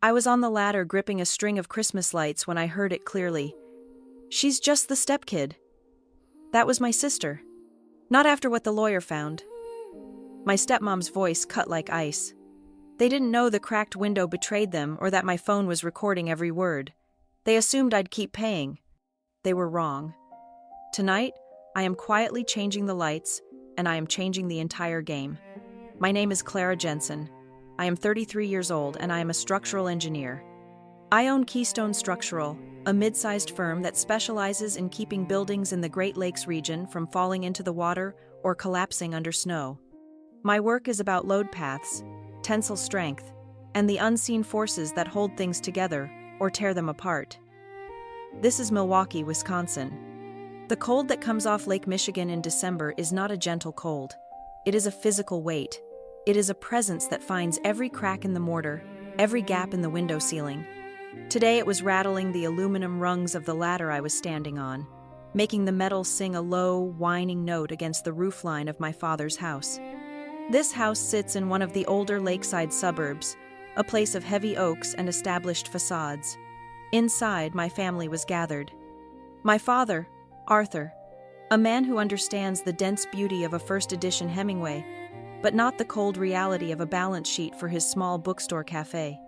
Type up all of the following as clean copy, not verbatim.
I was on the ladder gripping a string of Christmas lights when I heard it clearly. "She's just the stepkid." That was my sister. Not after what the lawyer found. My stepmom's voice cut like ice. They didn't know the cracked window betrayed them or that my phone was recording every word. They assumed I'd keep paying. They were wrong. Tonight, I am quietly changing the lights, and I am changing the entire game. My name is Clara Jensen. I am 33 years old, and I am a structural engineer. I own Keystone Structural, a mid-sized firm that specializes in keeping buildings in the Great Lakes region from falling into the water or collapsing under snow. My work is about load paths, tensile strength, and the unseen forces that hold things together or tear them apart. This is Milwaukee, Wisconsin. The cold that comes off Lake Michigan in December is not a gentle cold. It is a physical weight. It is a presence that finds every crack in the mortar, every gap in the window ceiling. Today it was rattling the aluminum rungs of the ladder I was standing on, making the metal sing a low, whining note against the roofline of my father's house. This house sits in one of the older lakeside suburbs, a place of heavy oaks and established facades. Inside, my family was gathered. My father, Arthur, a man who understands the dense beauty of a first-edition Hemingway, but not the cold reality of a balance sheet for his small bookstore cafe.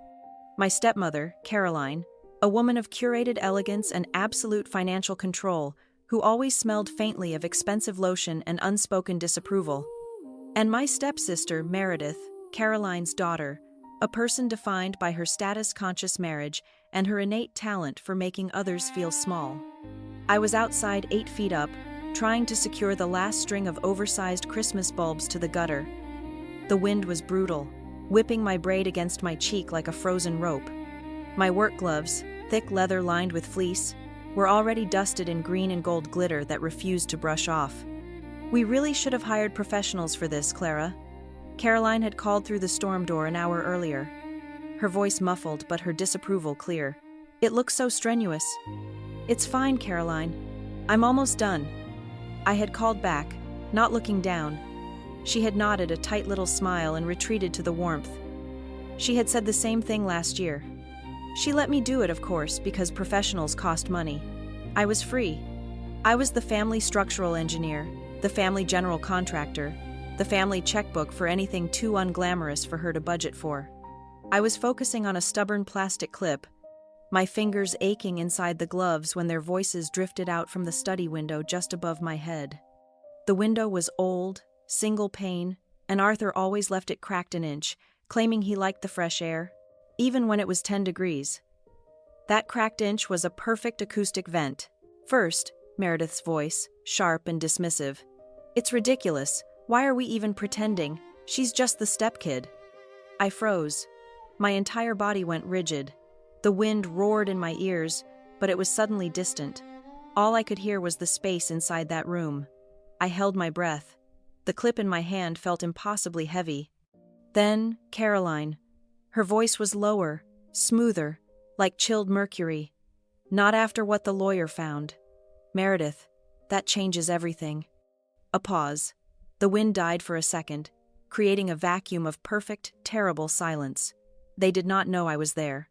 My stepmother, Caroline, a woman of curated elegance and absolute financial control, who always smelled faintly of expensive lotion and unspoken disapproval. And my stepsister, Meredith, Caroline's daughter, a person defined by her status-conscious marriage and her innate talent for making others feel small. I was outside 8 feet up, trying to secure the last string of oversized Christmas bulbs to the gutter. The wind was brutal, whipping my braid against my cheek like a frozen rope. My work gloves, thick leather lined with fleece, were already dusted in green and gold glitter that refused to brush off. "We really should have hired professionals for this, Clara." Caroline had called through the storm door an hour earlier. Her voice muffled, but her disapproval clear. "It looks so strenuous." "It's fine, Caroline. I'm almost done." I had called back, not looking down. She had nodded a tight little smile and retreated to the warmth. She had said the same thing last year. She let me do it, of course, because professionals cost money. I was free. I was the family structural engineer, the family general contractor, the family checkbook for anything too unglamorous for her to budget for. I was focusing on a stubborn plastic clip, my fingers aching inside the gloves when their voices drifted out from the study window just above my head. The window was old, single pane, and Arthur always left it cracked an inch, claiming he liked the fresh air, even when it was 10 degrees. That cracked inch was a perfect acoustic vent. "First," Meredith's voice, sharp and dismissive. "It's ridiculous. Why are we even pretending? She's just the stepkid." I froze. My entire body went rigid. The wind roared in my ears, but it was suddenly distant. All I could hear was the space inside that room. I held my breath. The clip in my hand felt impossibly heavy. Then, Caroline. Her voice was lower, smoother, like chilled mercury. "Not after what the lawyer found. Meredith, that changes everything." A pause. The wind died for a second, creating a vacuum of perfect, terrible silence. They did not know I was there.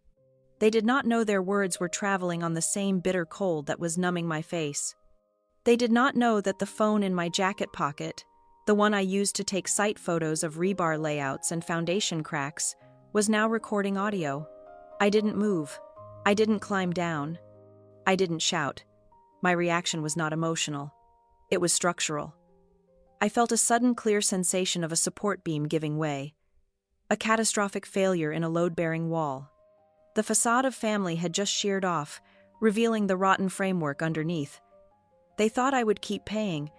They did not know their words were traveling on the same bitter cold that was numbing my face. They did not know that the phone in my jacket pocket, the one I used to take site photos of rebar layouts and foundation cracks, was now recording audio. I didn't move. I didn't climb down. I didn't shout. My reaction was not emotional. It was structural. I felt a sudden clear sensation of a support beam giving way. A catastrophic failure in a load-bearing wall. The facade of family had just sheared off, revealing the rotten framework underneath. They thought I would keep paying.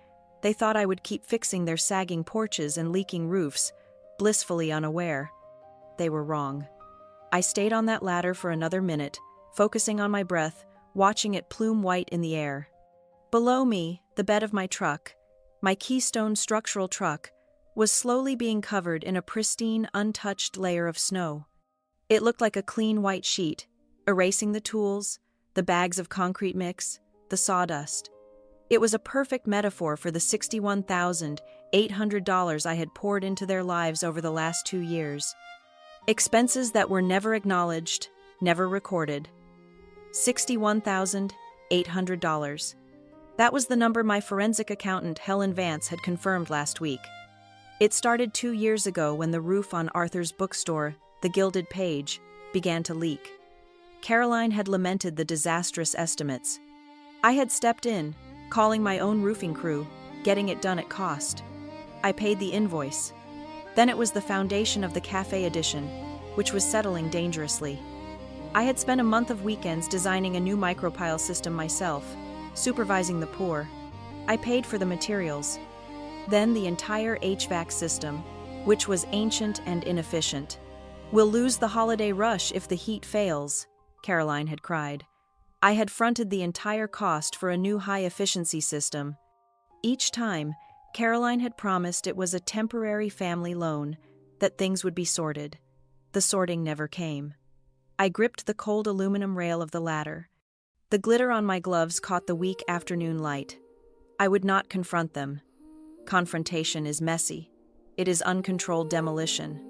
They thought I would keep fixing their sagging porches and leaking roofs, blissfully unaware. They were wrong. I stayed on that ladder for another minute, focusing on my breath, watching it plume white in the air. Below me, the bed of my truck, my Keystone structural truck, was slowly being covered in a pristine, untouched layer of snow. It looked like a clean white sheet, erasing the tools, the bags of concrete mix, the sawdust. It was a perfect metaphor for the $61,800 I had poured into their lives over the last 2 years. Expenses that were never acknowledged, never recorded. $61,800. That was the number my forensic accountant Helen Vance had confirmed last week. It started 2 years ago when the roof on Arthur's bookstore, The Gilded Page, began to leak. Caroline had lamented the disastrous estimates. I had stepped in, calling my own roofing crew, getting it done at cost. I paid the invoice. Then it was the foundation of the cafe addition, which was settling dangerously. I had spent a month of weekends designing a new micropile system myself, supervising the pour. I paid for the materials. Then the entire HVAC system, which was ancient and inefficient. "We'll lose the holiday rush if the heat fails," Caroline had cried. I had fronted the entire cost for a new high-efficiency system. Each time, Caroline had promised it was a temporary family loan, that things would be sorted. The sorting never came. I gripped the cold aluminum rail of the ladder. The glitter on my gloves caught the weak afternoon light. I would not confront them. Confrontation is messy. It is uncontrolled demolition.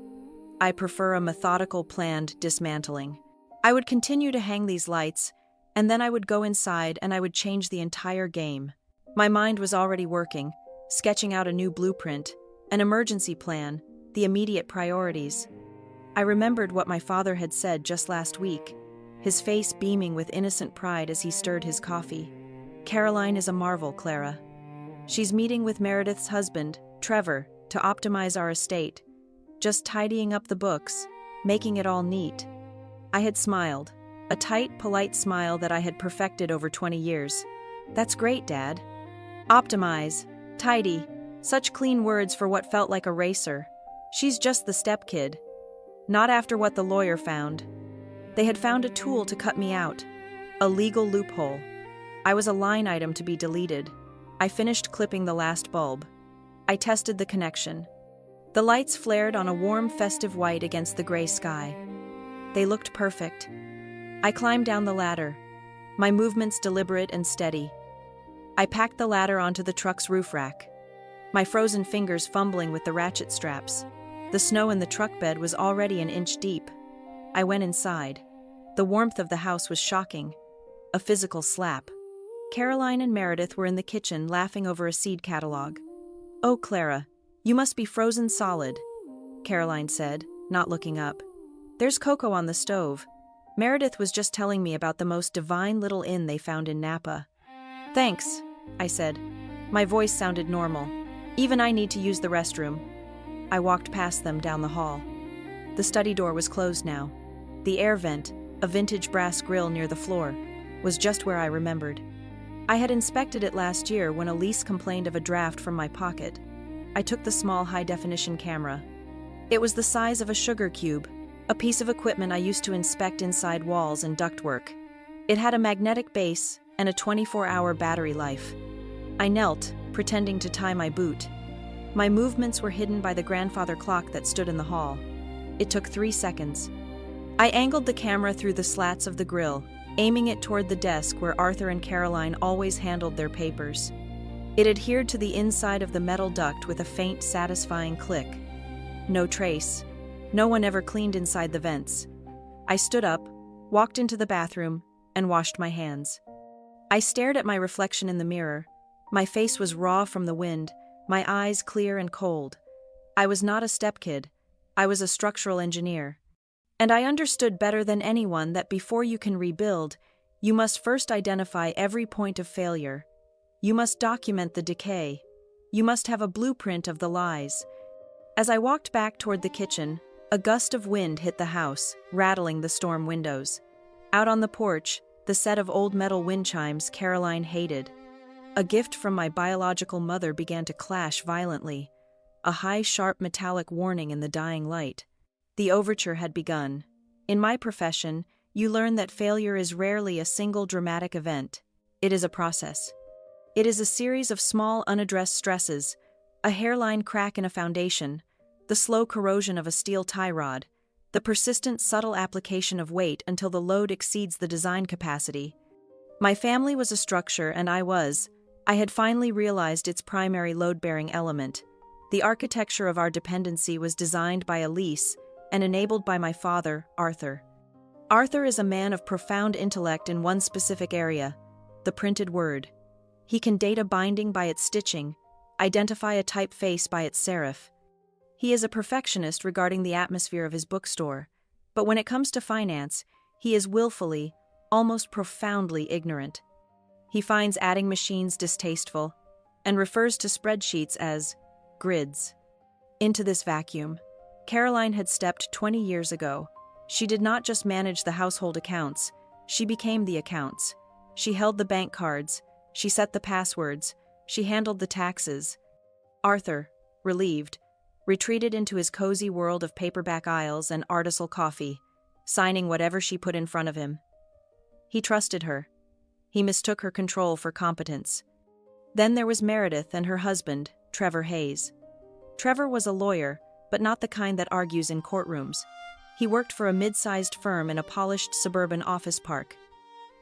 I prefer a methodical, planned dismantling. I would continue to hang these lights, and then I would go inside and I would change the entire game. My mind was already working, sketching out a new blueprint, an emergency plan, the immediate priorities. I remembered what my father had said just last week, his face beaming with innocent pride as he stirred his coffee. "Caroline is a marvel, Clara. She's meeting with Meredith's husband, Trevor, to optimize our estate, just tidying up the books, making it all neat." I had smiled, a tight, polite smile that I had perfected over 20 years. "That's great, Dad." Optimize, tidy, such clean words for what felt like a racer. She's just the stepkid. Not after what the lawyer found. They had found a tool to cut me out. A legal loophole. I was a line item to be deleted. I finished clipping the last bulb. I tested the connection. The lights flared on a warm, festive white against the gray sky. They looked perfect. I climbed down the ladder, my movements deliberate and steady. I packed the ladder onto the truck's roof rack, my frozen fingers fumbling with the ratchet straps. The snow in the truck bed was already an inch deep. I went inside. The warmth of the house was shocking. A physical slap. Caroline and Meredith were in the kitchen laughing over a seed catalog. "Oh, Clara, you must be frozen solid," Caroline said, not looking up. "There's cocoa on the stove. Meredith was just telling me about the most divine little inn they found in Napa." "Thanks," I said. My voice sounded normal. "Even I need to use the restroom." I walked past them down the hall. The study door was closed now. The air vent, a vintage brass grill near the floor, was just where I remembered. I had inspected it last year when Elise complained of a draft from my pocket. I took the small high-definition camera. It was the size of a sugar cube, a piece of equipment I used to inspect inside walls and ductwork. It had a magnetic base and a 24-hour battery life. I knelt, pretending to tie my boot. My movements were hidden by the grandfather clock that stood in the hall. It took 3 seconds. I angled the camera through the slats of the grill, aiming it toward the desk where Arthur and Caroline always handled their papers. It adhered to the inside of the metal duct with a faint, satisfying click. No trace. No one ever cleaned inside the vents. I stood up, walked into the bathroom, and washed my hands. I stared at my reflection in the mirror. My face was raw from the wind, my eyes clear and cold. I was not a stepkid. I was a structural engineer. And I understood better than anyone that before you can rebuild, you must first identify every point of failure. You must document the decay. You must have a blueprint of the lies. As I walked back toward the kitchen, a gust of wind hit the house, rattling the storm windows. Out on the porch, the set of old metal wind chimes Caroline hated. A gift from my biological mother began to clash violently, a high, sharp metallic warning in the dying light. The overture had begun. In my profession, you learn that failure is rarely a single dramatic event. It is a process. It is a series of small, unaddressed stresses, a hairline crack in a foundation, the slow corrosion of a steel tie rod, the persistent, subtle application of weight until the load exceeds the design capacity. My family was a structure, and I had finally realized its primary load-bearing element. The architecture of our dependency was designed by Elise and enabled by my father, Arthur. Arthur is a man of profound intellect in one specific area, the printed word. He can date a binding by its stitching, identify a typeface by its serif. He is a perfectionist regarding the atmosphere of his bookstore, but when it comes to finance, he is willfully, almost profoundly ignorant. He finds adding machines distasteful and refers to spreadsheets as grids. Into this vacuum, Caroline had stepped 20 years ago. She did not just manage the household accounts, she became the accounts. She held the bank cards, she set the passwords, she handled the taxes. Arthur, relieved, retreated into his cozy world of paperback aisles and artisanal coffee, signing whatever she put in front of him. He trusted her. He mistook her control for competence. Then there was Meredith and her husband, Trevor Hayes. Trevor was a lawyer, but not the kind that argues in courtrooms. He worked for a mid-sized firm in a polished suburban office park,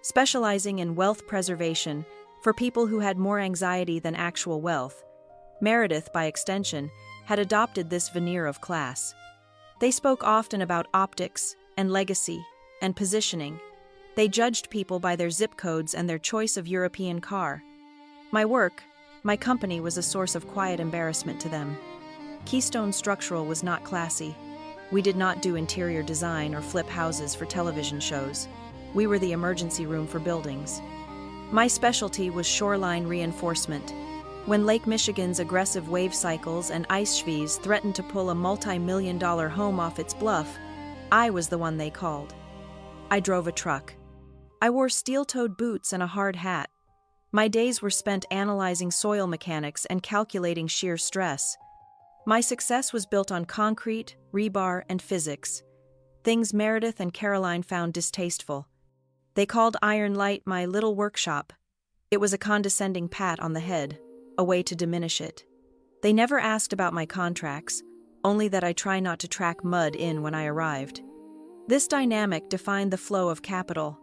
specializing in wealth preservation for people who had more anxiety than actual wealth. Meredith, by extension, had adopted this veneer of class. They spoke often about optics and legacy and positioning. They judged people by their zip codes and their choice of European car. My company was a source of quiet embarrassment to them. Keystone Structural was not classy. We did not do interior design or flip houses for television shows. We were the emergency room for buildings. My specialty was shoreline reinforcement. When Lake Michigan's aggressive wave cycles and ice sheaves threatened to pull a multi-million-dollar home off its bluff, I was the one they called. I drove a truck. I wore steel-toed boots and a hard hat. My days were spent analyzing soil mechanics and calculating shear stress. My success was built on concrete, rebar, and physics, things Meredith and Caroline found distasteful. They called Iron Light my little workshop. It was a condescending pat on the head, a way to diminish it. They never asked about my contracts, only that I try not to track mud in when I arrived. This dynamic defined the flow of capital.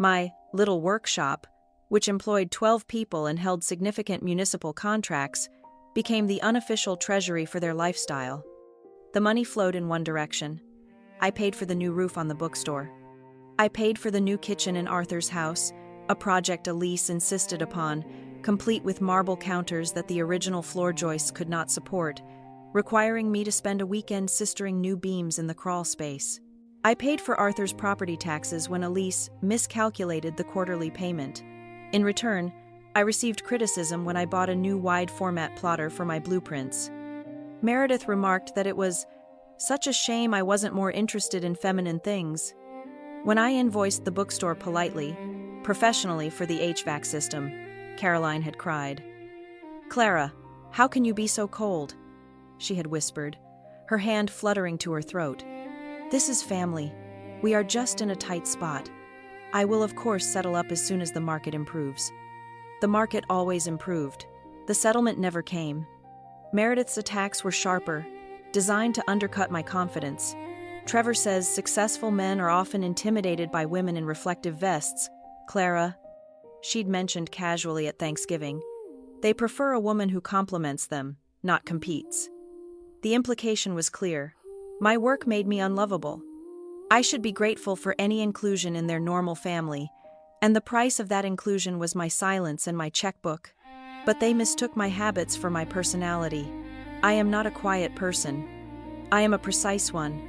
My little workshop, which employed 12 people and held significant municipal contracts, became the unofficial treasury for their lifestyle. The money flowed in one direction. I paid for the new roof on the bookstore. I paid for the new kitchen in Arthur's house, a project Elise insisted upon, complete with marble counters that the original floor joists could not support, requiring me to spend a weekend sistering new beams in the crawl space. I paid for Arthur's property taxes when Elise miscalculated the quarterly payment. In return, I received criticism when I bought a new wide-format plotter for my blueprints. Meredith remarked that it was such a shame I wasn't more interested in feminine things. When I invoiced the bookstore politely, professionally for the HVAC system, Caroline had cried. "Clara, how can you be so cold?" she had whispered, her hand fluttering to her throat. "This is family. We are just in a tight spot. I will of course settle up as soon as the market improves." The market always improved. The settlement never came. Meredith's attacks were sharper, designed to undercut my confidence. Trevor says successful men are often intimidated by women in reflective vests. Clara, she'd mentioned casually at Thanksgiving, they prefer a woman who compliments them, not competes. The implication was clear. My work made me unlovable. I should be grateful for any inclusion in their normal family, and the price of that inclusion was my silence and my checkbook. But they mistook my habits for my personality. I am not a quiet person. I am a precise one.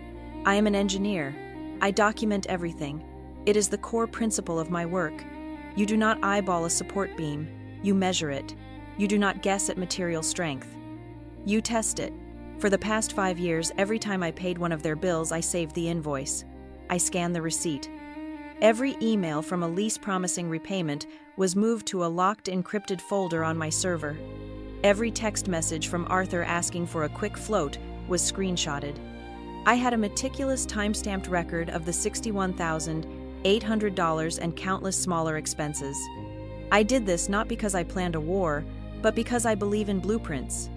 I am an engineer. I document everything. It is the core principle of my work. You do not eyeball a support beam. You measure it. You do not guess at material strength. You test it. For the past 5 years, every time I paid one of their bills, I saved the invoice. I scanned the receipt. Every email from Elise promising repayment was moved to a locked, encrypted folder on my server. Every text message from Arthur asking for a quick float was screenshotted. I had a meticulous time-stamped record of the $61,800 and countless smaller expenses. I did this not because I planned a war, but because I believe in blueprints.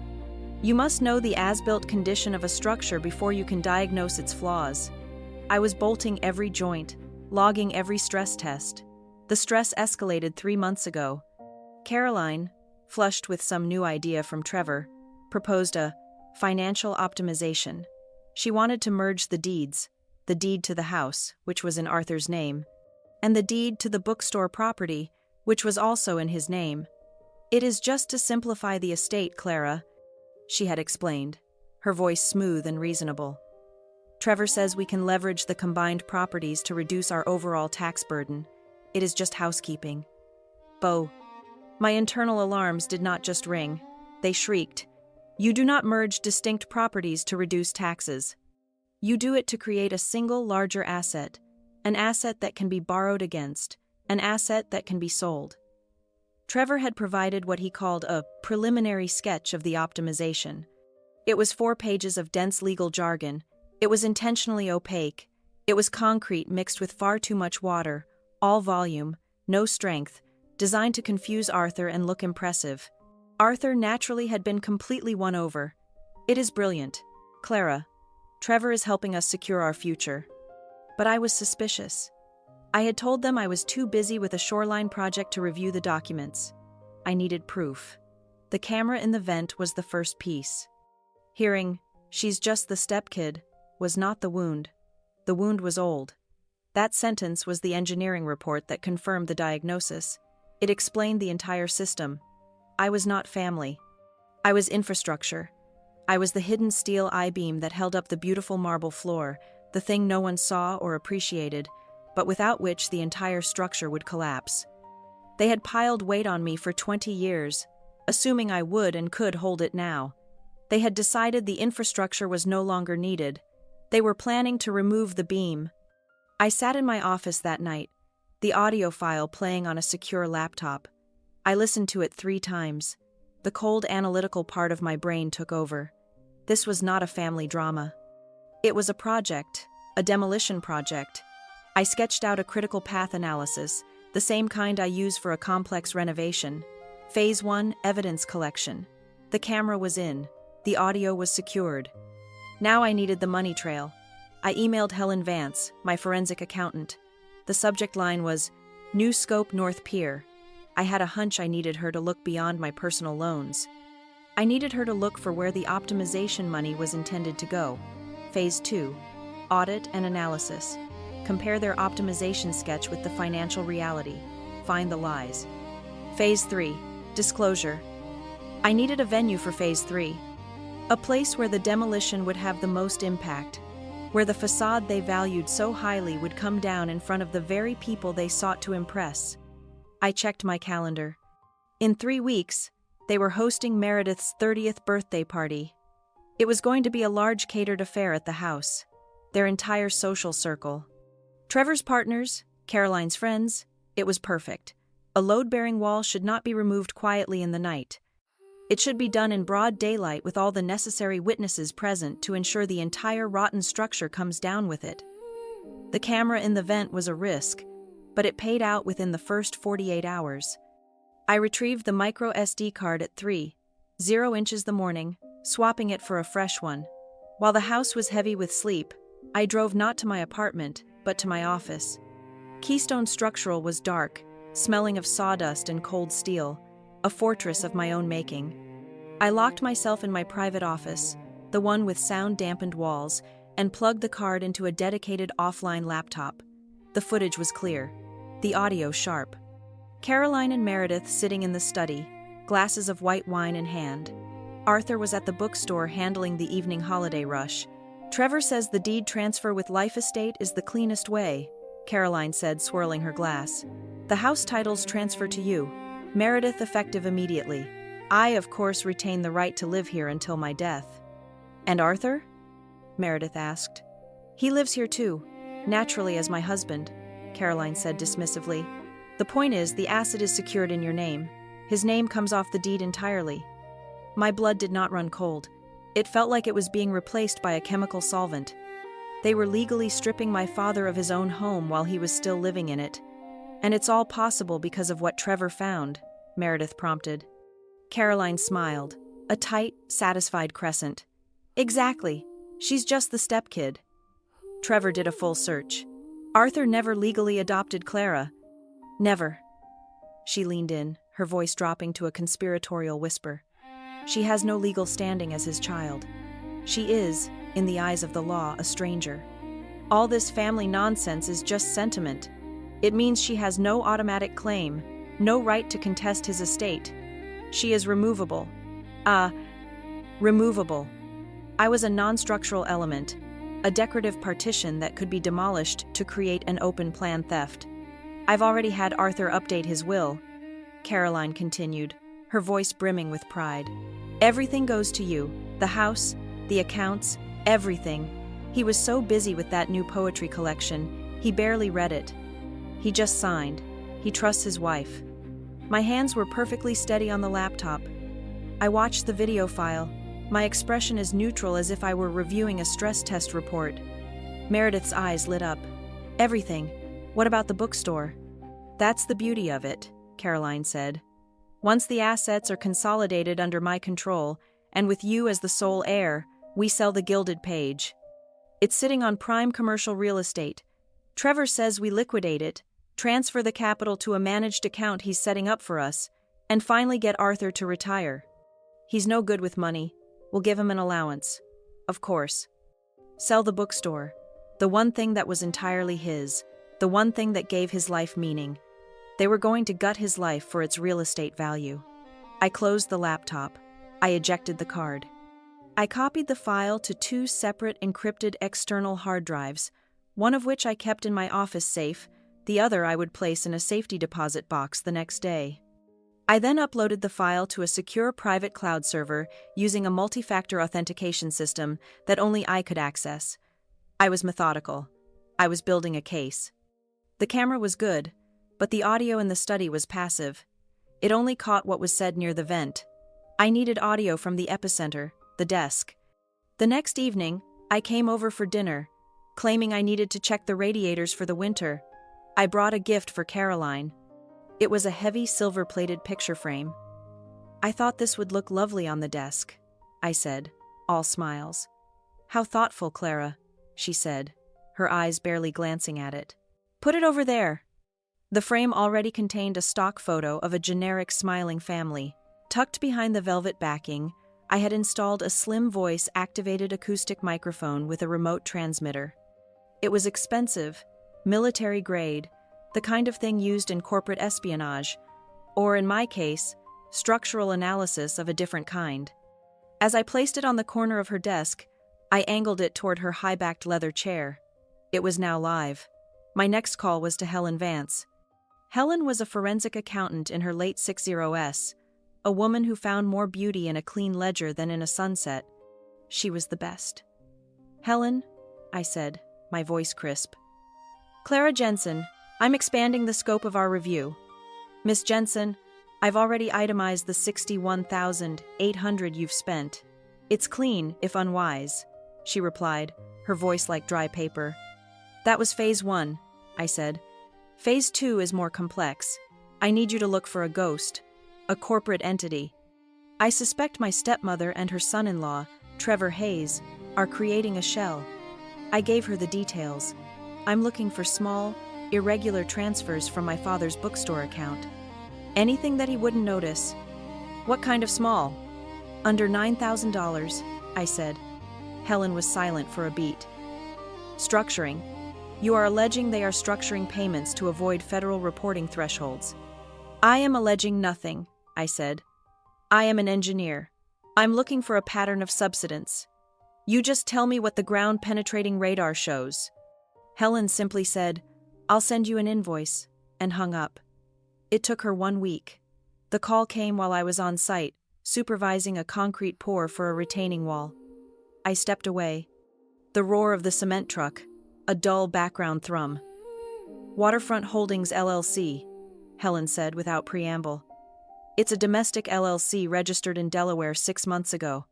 You must know the as-built condition of a structure before you can diagnose its flaws. I was bolting every joint, logging every stress test. The stress escalated 3 months ago. Caroline, flushed with some new idea from Trevor, proposed a financial optimization. She wanted to merge the deeds, the deed to the house, which was in Arthur's name, and the deed to the bookstore property, which was also in his name. "It is just to simplify the estate, Clara," she had explained, her voice smooth and reasonable. "Trevor says we can leverage the combined properties to reduce our overall tax burden. It is just housekeeping." Bo. My internal alarms did not just ring. They shrieked. "You do not merge distinct properties to reduce taxes. You do it to create a single larger asset, an asset that can be borrowed against, an asset that can be sold." Trevor had provided what he called a preliminary sketch of the optimization. It was 4 pages of dense legal jargon. It was intentionally opaque. It was concrete mixed with far too much water, all volume, no strength, designed to confuse Arthur and look impressive. Arthur naturally had been completely won over. "It is brilliant, Clara. Trevor is helping us secure our future." But I was suspicious. I had told them I was too busy with a shoreline project to review the documents. I needed proof. The camera in the vent was the first piece. Hearing, "She's just the stepkid," was not the wound. The wound was old. That sentence was the engineering report that confirmed the diagnosis. It explained the entire system. I was not family. I was infrastructure. I was the hidden steel I-beam that held up the beautiful marble floor, the thing no one saw or appreciated, but without which the entire structure would collapse. They had piled weight on me for 20 years, assuming I would and could hold it now. They had decided the infrastructure was no longer needed. They were planning to remove the beam. I sat in my office that night, the audio file playing on a secure laptop. I listened to it 3 times. The cold analytical part of my brain took over. This was not a family drama. It was a project, a demolition project. I sketched out a critical path analysis, the same kind I use for a complex renovation. Phase 1, evidence collection. The camera was in. The audio was secured. Now I needed the money trail. I emailed Helen Vance, my forensic accountant. The subject line was, "New Scope North Pier." I had a hunch I needed her to look beyond my personal loans. I needed her to look for where the optimization money was intended to go. Phase 2, audit and analysis. Compare their optimization sketch with the financial reality. Find the lies. Phase 3, disclosure. I needed a venue for Phase 3. A place where the demolition would have the most impact, where the facade they valued so highly would come down in front of the very people they sought to impress. I checked my calendar. In 3 weeks, they were hosting Meredith's 30th birthday party. It was going to be a large catered affair at the house, their entire social circle. Trevor's partners, Caroline's friends, it was perfect. A load-bearing wall should not be removed quietly in the night. It should be done in broad daylight with all the necessary witnesses present to ensure the entire rotten structure comes down with it. The camera in the vent was a risk, but it paid out within the first 48 hours. I retrieved the micro SD card at 3:00 inches the morning, swapping it for a fresh one. While the house was heavy with sleep, I drove not to my apartment, but to my office. Keystone Structural was dark, smelling of sawdust and cold steel, a fortress of my own making. I locked myself in my private office, the one with sound-dampened walls, and plugged the card into a dedicated offline laptop. The footage was clear, the audio sharp. Caroline and Meredith sitting in the study, glasses of white wine in hand. Arthur was at the bookstore handling the evening holiday rush. "Trevor says the deed transfer with life estate is the cleanest way," Caroline said, swirling her glass. "The house titles transfer to you. Meredith effective immediately. I, of course, retain the right to live here until my death." "And Arthur?" Meredith asked. "He lives here too, naturally as my husband," Caroline said dismissively. "The point is, the asset is secured in your name. His name comes off the deed entirely." My blood did not run cold. It felt like it was being replaced by a chemical solvent. They were legally stripping my father of his own home while he was still living in it. "And it's all possible because of what Trevor found," Meredith prompted. Caroline smiled, a tight, satisfied crescent. "Exactly. She's just the stepkid." Trevor did a full search. "Arthur never legally adopted Clara." "Never." She leaned in, her voice dropping to a conspiratorial whisper. "She has no legal standing as his child. She is, in the eyes of the law, a stranger." All this family nonsense is just sentiment. It means she has no automatic claim, no right to contest his estate. She is removable. Removable. I was a non-structural element, a decorative partition that could be demolished to create an open-plan theft. I've already had Arthur update his will, Caroline continued, her voice brimming with pride. Everything goes to you, the house, the accounts, everything. He was so busy with that new poetry collection, he barely read it. He just signed. He trusts his wife. My hands were perfectly steady on the laptop. I watched the video file. My expression as neutral as if I were reviewing a stress test report. Meredith's eyes lit up. Everything. What about the bookstore? That's the beauty of it, Caroline said. Once the assets are consolidated under my control, and with you as the sole heir, we sell the Gilded Page. It's sitting on prime commercial real estate. Trevor says we liquidate it, transfer the capital to a managed account he's setting up for us, and finally get Arthur to retire. He's no good with money. We'll give him an allowance. Of course. Sell the bookstore. The one thing that was entirely his. The one thing that gave his life meaning. They were going to gut his life for its real estate value. I closed the laptop. I ejected the card. I copied the file to 2 separate encrypted external hard drives, one of which I kept in my office safe, the other I would place in a safety deposit box the next day. I then uploaded the file to a secure private cloud server using a multi-factor authentication system that only I could access. I was methodical. I was building a case. The camera was good, but the audio in the study was passive. It only caught what was said near the vent. I needed audio from the epicenter, the desk. The next evening, I came over for dinner, claiming I needed to check the radiators for the winter. I brought a gift for Caroline. It was a heavy silver-plated picture frame. I thought this would look lovely on the desk, I said, all smiles. How thoughtful, Clara, she said, her eyes barely glancing at it. Put it over there. The frame already contained a stock photo of a generic smiling family. Tucked behind the velvet backing, I had installed a slim voice-activated acoustic microphone with a remote transmitter. It was expensive, military-grade, the kind of thing used in corporate espionage, or in my case, structural analysis of a different kind. As I placed it on the corner of her desk, I angled it toward her high-backed leather chair. It was now live. My next call was to Helen Vance. Helen was a forensic accountant in her late 60s, a woman who found more beauty in a clean ledger than in a sunset. She was the best. Helen, I said, my voice crisp. Clara Jensen, I'm expanding the scope of our review. Miss Jensen, I've already itemized the $61,800 you've spent. It's clean, if unwise, she replied, her voice like dry paper. That was phase 1, I said. Phase 2 is more complex. I need you to look for a ghost, a corporate entity. I suspect my stepmother and her son-in-law, Trevor Hayes, are creating a shell. I gave her the details. I'm looking for small, irregular transfers from my father's bookstore account. Anything that he wouldn't notice. What kind of small? Under $9,000, I said. Helen was silent for a beat. Structuring. You are alleging they are structuring payments to avoid federal reporting thresholds. I am alleging nothing, I said. I am an engineer. I'm looking for a pattern of subsidence. You just tell me what the ground-penetrating radar shows. Helen simply said, I'll send you an invoice, and hung up. It took her 1 week. The call came while I was on site, supervising a concrete pour for a retaining wall. I stepped away. The roar of the cement truck, a dull background thrum. Waterfront Holdings LLC, Helen said without preamble. It's a domestic LLC registered in Delaware 6 months ago.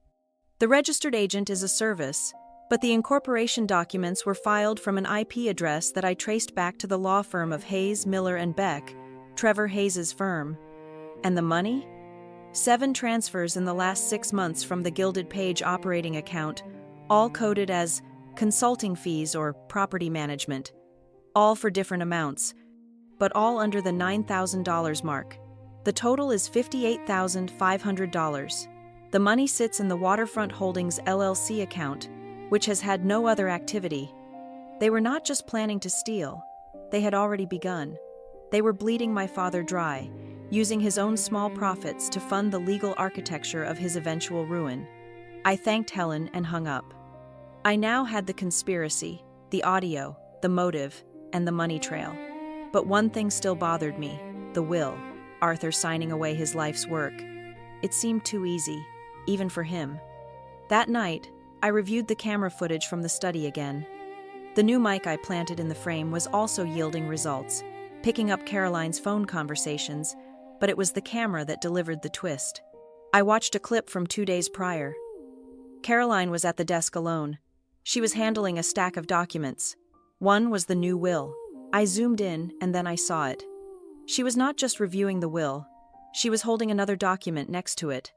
The registered agent is a service, but the incorporation documents were filed from an IP address that I traced back to the law firm of Hayes, Miller & Beck, Trevor Hayes' firm. And the money? 7 transfers in the last 6 months from the Gilded Page operating account, all coded as consulting fees or property management, all for different amounts, but all under the $9,000 mark. The total is $58,500. The money sits in the Waterfront Holdings LLC account, which has had no other activity. They were not just planning to steal, they had already begun. They were bleeding my father dry, using his own small profits to fund the legal architecture of his eventual ruin. I thanked Helen and hung up. I now had the conspiracy, the audio, the motive, and the money trail. But one thing still bothered me, the will, Arthur signing away his life's work. It seemed too easy, even for him. That night, I reviewed the camera footage from the study again. The new mic I planted in the frame was also yielding results, picking up Caroline's phone conversations, but it was the camera that delivered the twist. I watched a clip from 2 days prior. Caroline was at the desk alone. She was handling a stack of documents. One was the new will. I zoomed in, and then I saw it. She was not just reviewing the will. She was holding another document next to it.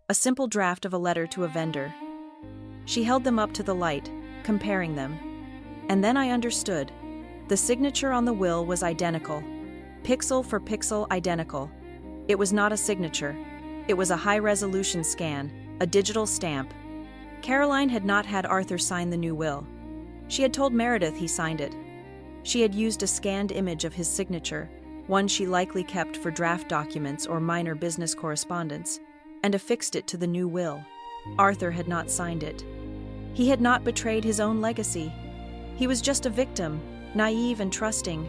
A simple draft of a letter to a vendor. She held them up to the light, comparing them. And then I understood. The signature on the will was identical. Pixel for pixel identical. It was not a signature. It was a high-resolution scan, a digital stamp. Caroline had not had Arthur sign the new will. She had told Meredith he signed it. She had used a scanned image of his signature, one she likely kept for draft documents or minor business correspondence, and affixed it to the new will. Arthur had not signed it. He had not betrayed his own legacy. He was just a victim, naive and trusting.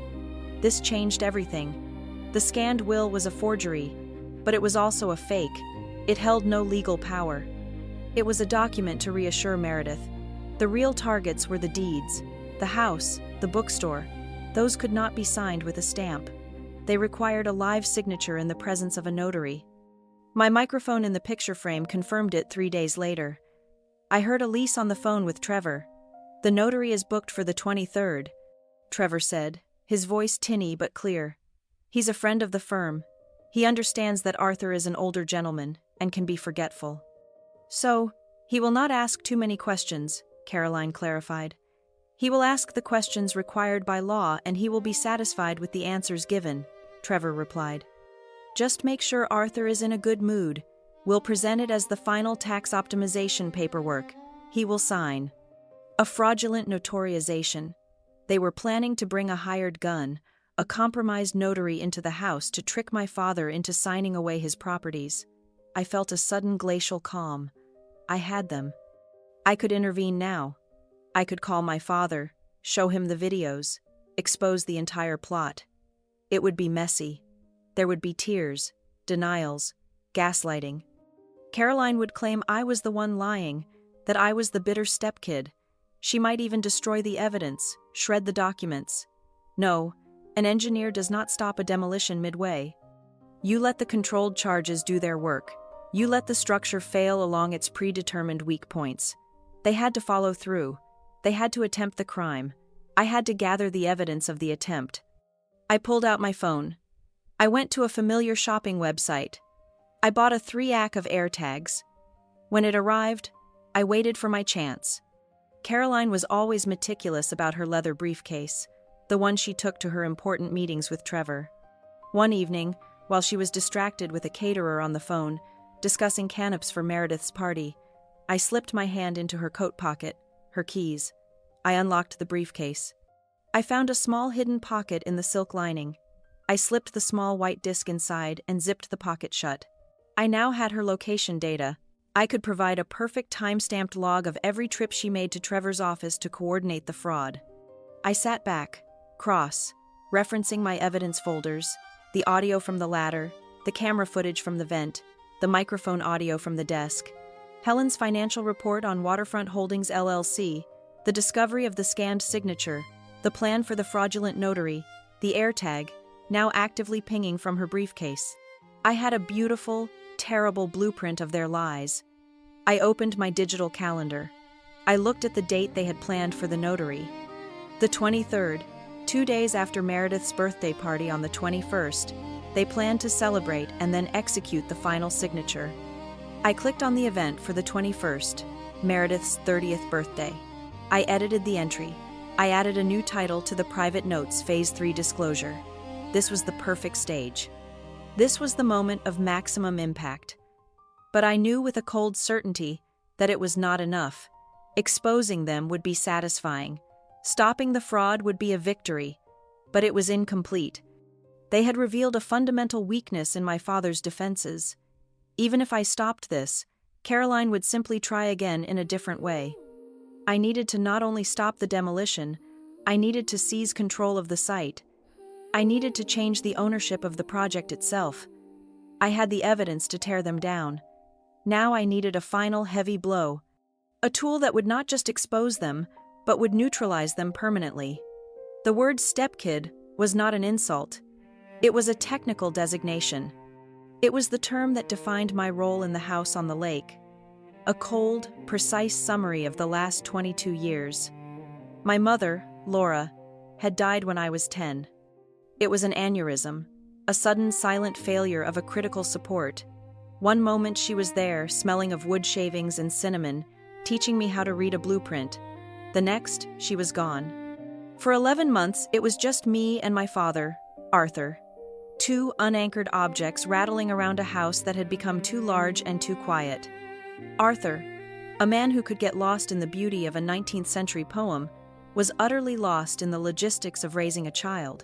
This changed everything. The scanned will was a forgery, but it was also a fake. It held no legal power. It was a document to reassure Meredith. The real targets were the deeds, the house, the bookstore. Those could not be signed with a stamp. They required a live signature in the presence of a notary. My microphone in the picture frame confirmed it 3 days later. I heard Elise on the phone with Trevor. "The notary is booked for the 23rd, Trevor said, his voice tinny but clear. "He's a friend of the firm. He understands that Arthur is an older gentleman and can be forgetful. So, he will not ask too many questions," Caroline clarified. "He will ask the questions required by law and he will be satisfied with the answers given," Trevor replied. "Just make sure Arthur is in a good mood. We'll present it as the final tax optimization paperwork. He will sign." A fraudulent notarization. They were planning to bring a hired gun, a compromised notary into the house to trick my father into signing away his properties. I felt a sudden glacial calm. I had them. I could intervene now. I could call my father, show him the videos, expose the entire plot. It would be messy. There would be tears, denials, gaslighting. Caroline would claim I was the one lying, that I was the bitter stepkid. She might even destroy the evidence, shred the documents. No, an engineer does not stop a demolition midway. You let the controlled charges do their work. You let the structure fail along its predetermined weak points. They had to follow through. They had to attempt the crime. I had to gather the evidence of the attempt. I pulled out my phone. I went to a familiar shopping website. I bought a 3-ack of AirTags. When it arrived, I waited for my chance. Caroline was always meticulous about her leather briefcase, the one she took to her important meetings with Trevor. One evening, while she was distracted with a caterer on the phone, discussing canapes for Meredith's party, I slipped my hand into her coat pocket, her keys. I unlocked the briefcase. I found a small hidden pocket in the silk lining. I slipped the small white disc inside and zipped the pocket shut. I now had her location data. I could provide a perfect time-stamped log of every trip she made to Trevor's office to coordinate the fraud. I sat back, referencing my evidence folders, the audio from the ladder, the camera footage from the vent, the microphone audio from the desk, Helen's financial report on Waterfront Holdings LLC, the discovery of the scanned signature, the plan for the fraudulent notary, the AirTag, now actively pinging from her briefcase. I had a beautiful, terrible blueprint of their lies. I opened my digital calendar. I looked at the date they had planned for the notary. The 23rd, 2 days after Meredith's birthday party on the 21st, they planned to celebrate and then execute the final signature. I clicked on the event for the 21st, Meredith's 30th birthday. I edited the entry. I added a new title to the private notes Phase 3 disclosure. This was the perfect stage. This was the moment of maximum impact. But I knew with a cold certainty that it was not enough. Exposing them would be satisfying. Stopping the fraud would be a victory, but it was incomplete. They had revealed a fundamental weakness in my father's defenses. Even if I stopped this, Caroline would simply try again in a different way. I needed to not only stop the demolition, I needed to seize control of the site. I needed to change the ownership of the project itself. I had the evidence to tear them down. Now I needed a final heavy blow. A tool that would not just expose them, but would neutralize them permanently. The word stepkid was not an insult. It was a technical designation. It was the term that defined my role in the house on the lake. A cold, precise summary of the last 22 years. My mother, Laura, had died when I was 10. It was an aneurysm, a sudden silent failure of a critical support. One moment she was there, smelling of wood shavings and cinnamon, teaching me how to read a blueprint. The next, she was gone. For 11 months, it was just me and my father, Arthur. Two unanchored objects rattling around a house that had become too large and too quiet. Arthur, a man who could get lost in the beauty of a 19th century poem, was utterly lost in the logistics of raising a child.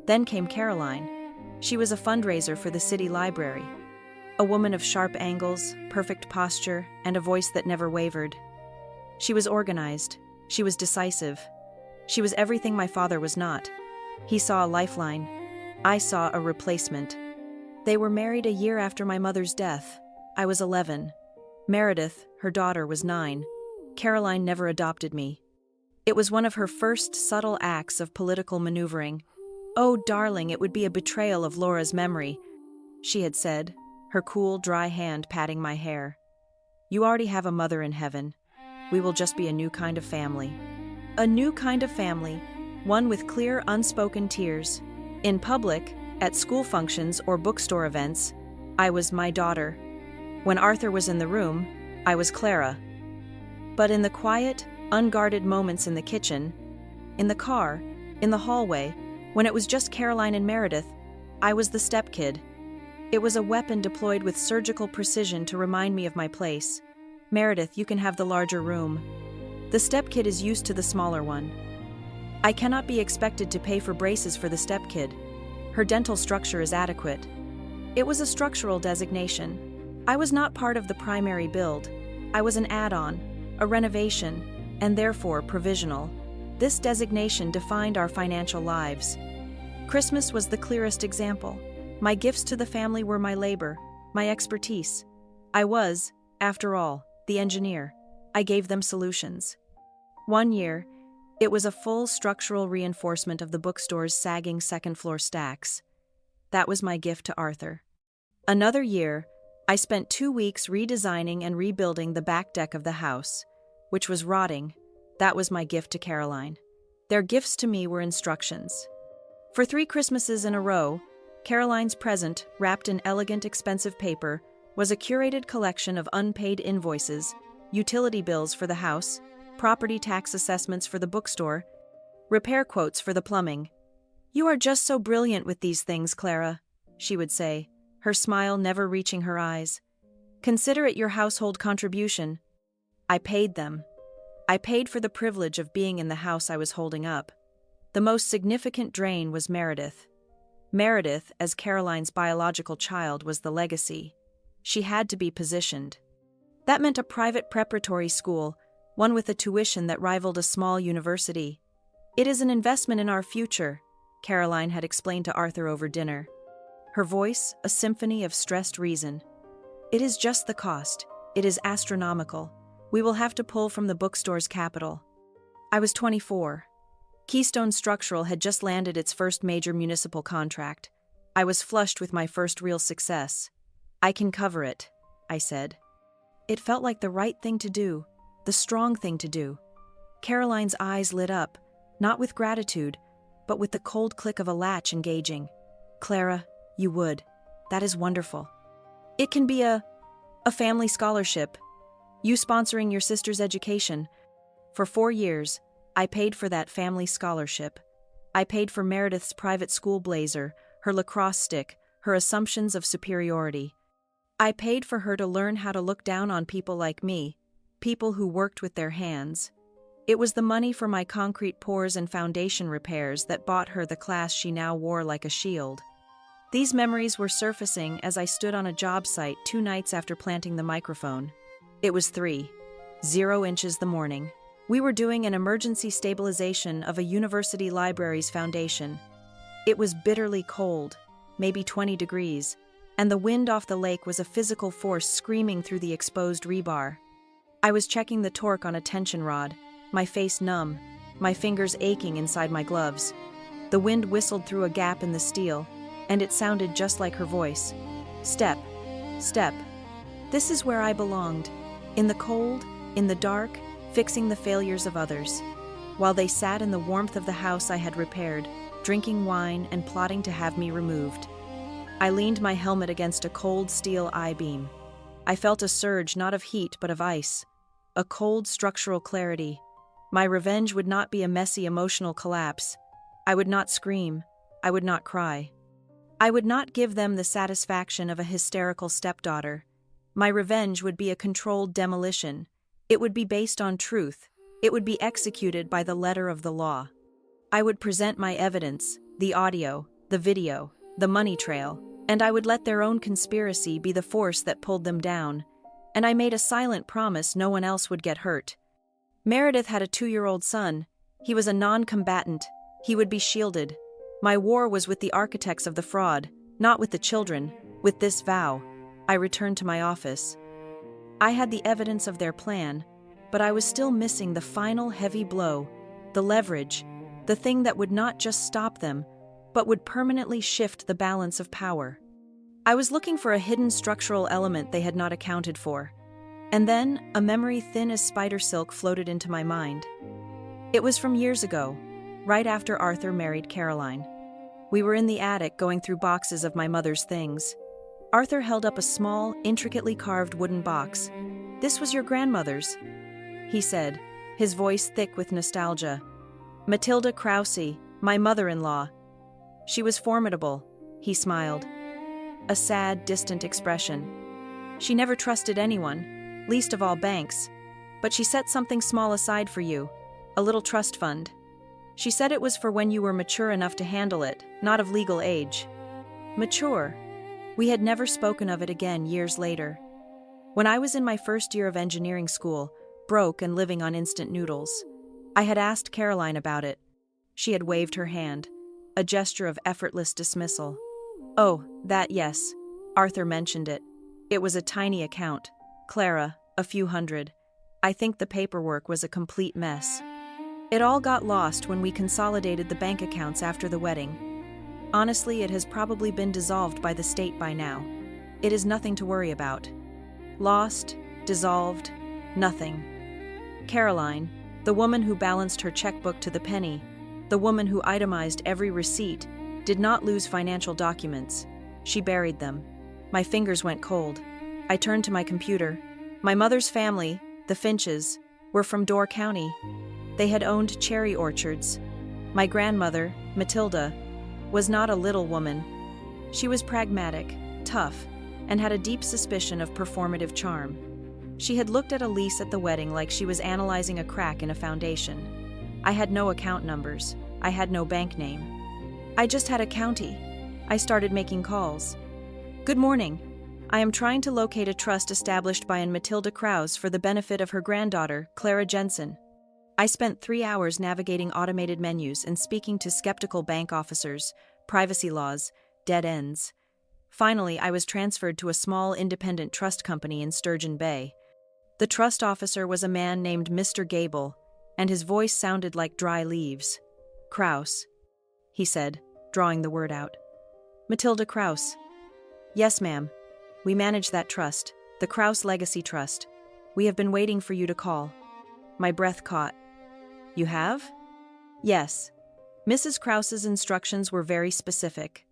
Then came Caroline. She was a fundraiser for the city library. A woman of sharp angles, perfect posture, and a voice that never wavered. She was organized. She was decisive. She was everything my father was not. He saw a lifeline. I saw a replacement. They were married a year after my mother's death. I was 11. Meredith, her daughter, was 9. Caroline never adopted me. It was one of her first subtle acts of political maneuvering. "Oh, darling, it would be a betrayal of Laura's memory," she had said, her cool, dry hand patting my hair. "You already have a mother in heaven. We will just be a new kind of family." A new kind of family, one with clear, unspoken tears. In public, at school functions or bookstore events, I was my daughter. When Arthur was in the room, I was Clara. But in the quiet, unguarded moments in the kitchen, in the car, in the hallway, when it was just Caroline and Meredith, I was the stepkid. It was a weapon deployed with surgical precision to remind me of my place. "Meredith, you can have the larger room. The stepkid is used to the smaller one." I cannot be expected to pay for braces for the stepkid. Her dental structure is adequate. It was a structural designation. I was not part of the primary build. I was an add-on, a renovation, and therefore provisional. This designation defined our financial lives. Christmas was the clearest example. My gifts to the family were my labor, my expertise. I was, after all, the engineer. I gave them solutions. One year, it was a full structural reinforcement of the bookstore's sagging second-floor stacks. That was my gift to Arthur. Another year, I spent 2 weeks redesigning and rebuilding the back deck of the house, which was rotting. That was my gift to Caroline. Their gifts to me were instructions. For 3 Christmases in a row, Caroline's present, wrapped in elegant, expensive paper, was a curated collection of unpaid invoices, utility bills for the house, property tax assessments for the bookstore, repair quotes for the plumbing. "You are just so brilliant with these things, Clara," she would say, her smile never reaching her eyes. "Consider it your household contribution." I paid them. I paid for the privilege of being in the house I was holding up. The most significant drain was Meredith. Meredith, as Caroline's biological child, was the legacy. She had to be positioned. That meant a private preparatory school, one with a tuition that rivaled a small university. "It is an investment in our future," Caroline had explained to Arthur over dinner. Her voice, a symphony of stressed reason. "It is just the cost. It is astronomical. We will have to pull from the bookstore's capital." I was 24. Keystone Structural had just landed its first major municipal contract. I was flushed with my first real success. "I can cover it," I said. It felt like the right thing to do, the strong thing to do. Caroline's eyes lit up, not with gratitude, but with the cold click of a latch engaging. "Clara, you would. That is wonderful. It can be a family scholarship. You sponsoring your sister's education." For 4 years, I paid for that family scholarship. I paid for Meredith's private school blazer, her lacrosse stick, her assumptions of superiority. I paid for her to learn how to look down on people like me, people who worked with their hands. It was the money for my concrete pours and foundation repairs that bought her the class she now wore like a shield. These memories were surfacing as I stood on a job site 2 nights after planting the microphone. It was 3:00 the morning. We were doing an emergency stabilization of a university library's foundation. It was bitterly cold, maybe 20 degrees, and the wind off the lake was a physical force screaming through the exposed rebar. I was checking the torque on a tension rod, my face numb, my fingers aching inside my gloves. The wind whistled through a gap in the steel, and it sounded just like her voice. Step, step. This is where I belonged. In the cold, in the dark, fixing the failures of others. While they sat in the warmth of the house I had repaired, drinking wine and plotting to have me removed. I leaned my helmet against a cold steel I-beam. I felt a surge not of heat but of ice. A cold structural clarity. My revenge would not be a messy emotional collapse. I would not scream. I would not cry. I would not give them the satisfaction of a hysterical stepdaughter. My revenge would be a controlled demolition. It would be based on truth. It would be executed by the letter of the law. I would present my evidence, the audio, the video, the money trail, and I would let their own conspiracy be the force that pulled them down. And I made a silent promise no one else would get hurt. Meredith had a 2-year-old son. He was a non-combatant. He would be shielded. My war was with the architects of the fraud, not with the children, with this vow. I returned to my office. I had the evidence of their plan, but I was still missing the final heavy blow, the leverage, the thing that would not just stop them, but would permanently shift the balance of power. I was looking for a hidden structural element they had not accounted for. And then, a memory thin as spider silk floated into my mind. It was from years ago, right after Arthur married Caroline. We were in the attic going through boxes of my mother's things. Arthur held up a small, intricately carved wooden box. "This was your grandmother's," he said, his voice thick with nostalgia. "Matilda Krause, my mother-in-law. She was formidable," he smiled. A sad, distant expression. "She never trusted anyone, least of all banks. But she set something small aside for you, a little trust fund. She said it was for when you were mature enough to handle it, not of legal age." Mature. We had never spoken of it again years later. When I was in my first year of engineering school, broke and living on instant noodles, I had asked Caroline about it. She had waved her hand, a gesture of effortless dismissal. "Oh, that yes. Arthur mentioned it. It was a tiny account. Clara, a few hundred. I think the paperwork was a complete mess. It all got lost when we consolidated the bank accounts after the wedding. Honestly, it has probably been dissolved by the state by now. It is nothing to worry about. Lost, dissolved, nothing. Caroline, the woman who balanced her checkbook to the penny, the woman who itemized every receipt, did not lose financial documents. She buried them. My fingers went cold. I turned to my computer. My mother's family, the Finches, were from Door County. They had owned cherry orchards. My grandmother, Matilda, was not a little woman. She was pragmatic, tough, and had a deep suspicion of performative charm. She had looked at a lease at the wedding like she was analyzing a crack in a foundation. I had no account numbers. I had no bank name. I just had a county. I started making calls. "Good morning. I am trying to locate a trust established by an Matilda Krause for the benefit of her granddaughter, Clara Jensen." I spent 3 hours navigating automated menus and speaking to skeptical bank officers, privacy laws, dead ends. Finally, I was transferred to a small independent trust company in Sturgeon Bay. The trust officer was a man named Mr. Gable, and his voice sounded like dry leaves. "Krause," he said, drawing the word out. "Matilda Krause." "Yes, ma'am. We manage that trust, the Krause Legacy Trust. We have been waiting for you to call." My breath caught. "You have?" "Yes. Mrs. Krause's instructions were very specific.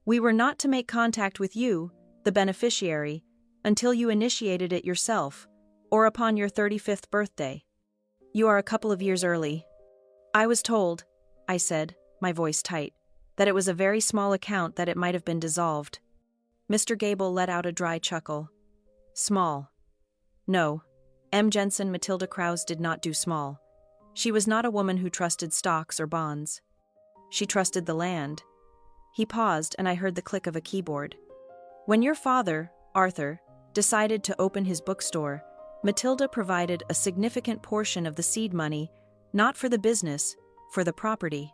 We were not to make contact with you, the beneficiary, until you initiated it yourself, or upon your 35th birthday. You are a couple of years early." "I was told," I said, my voice tight, "that it was a very small account, that it might have been dissolved." Mr. Gable let out a dry chuckle. "Small. No. M. Jensen Matilda Krause did not do small. She was not a woman who trusted stocks or bonds. She trusted the land. He paused, and I heard the click of a keyboard. When your father, Arthur, decided to open his bookstore, Matilda provided a significant portion of the seed money, not for the business, for the property.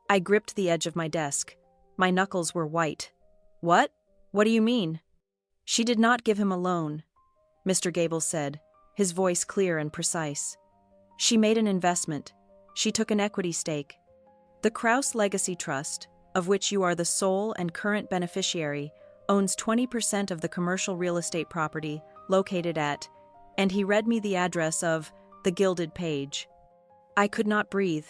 I gripped the edge of my desk. My knuckles were white. What? What do you mean? She did not give him a loan, Mr. Gable said, his voice clear and precise. She made an investment. She took an equity stake. The Krause Legacy Trust, of which you are the sole and current beneficiary, owns 20% of the commercial real estate property located at, and he read me the address of, the Gilded Page. I could not breathe.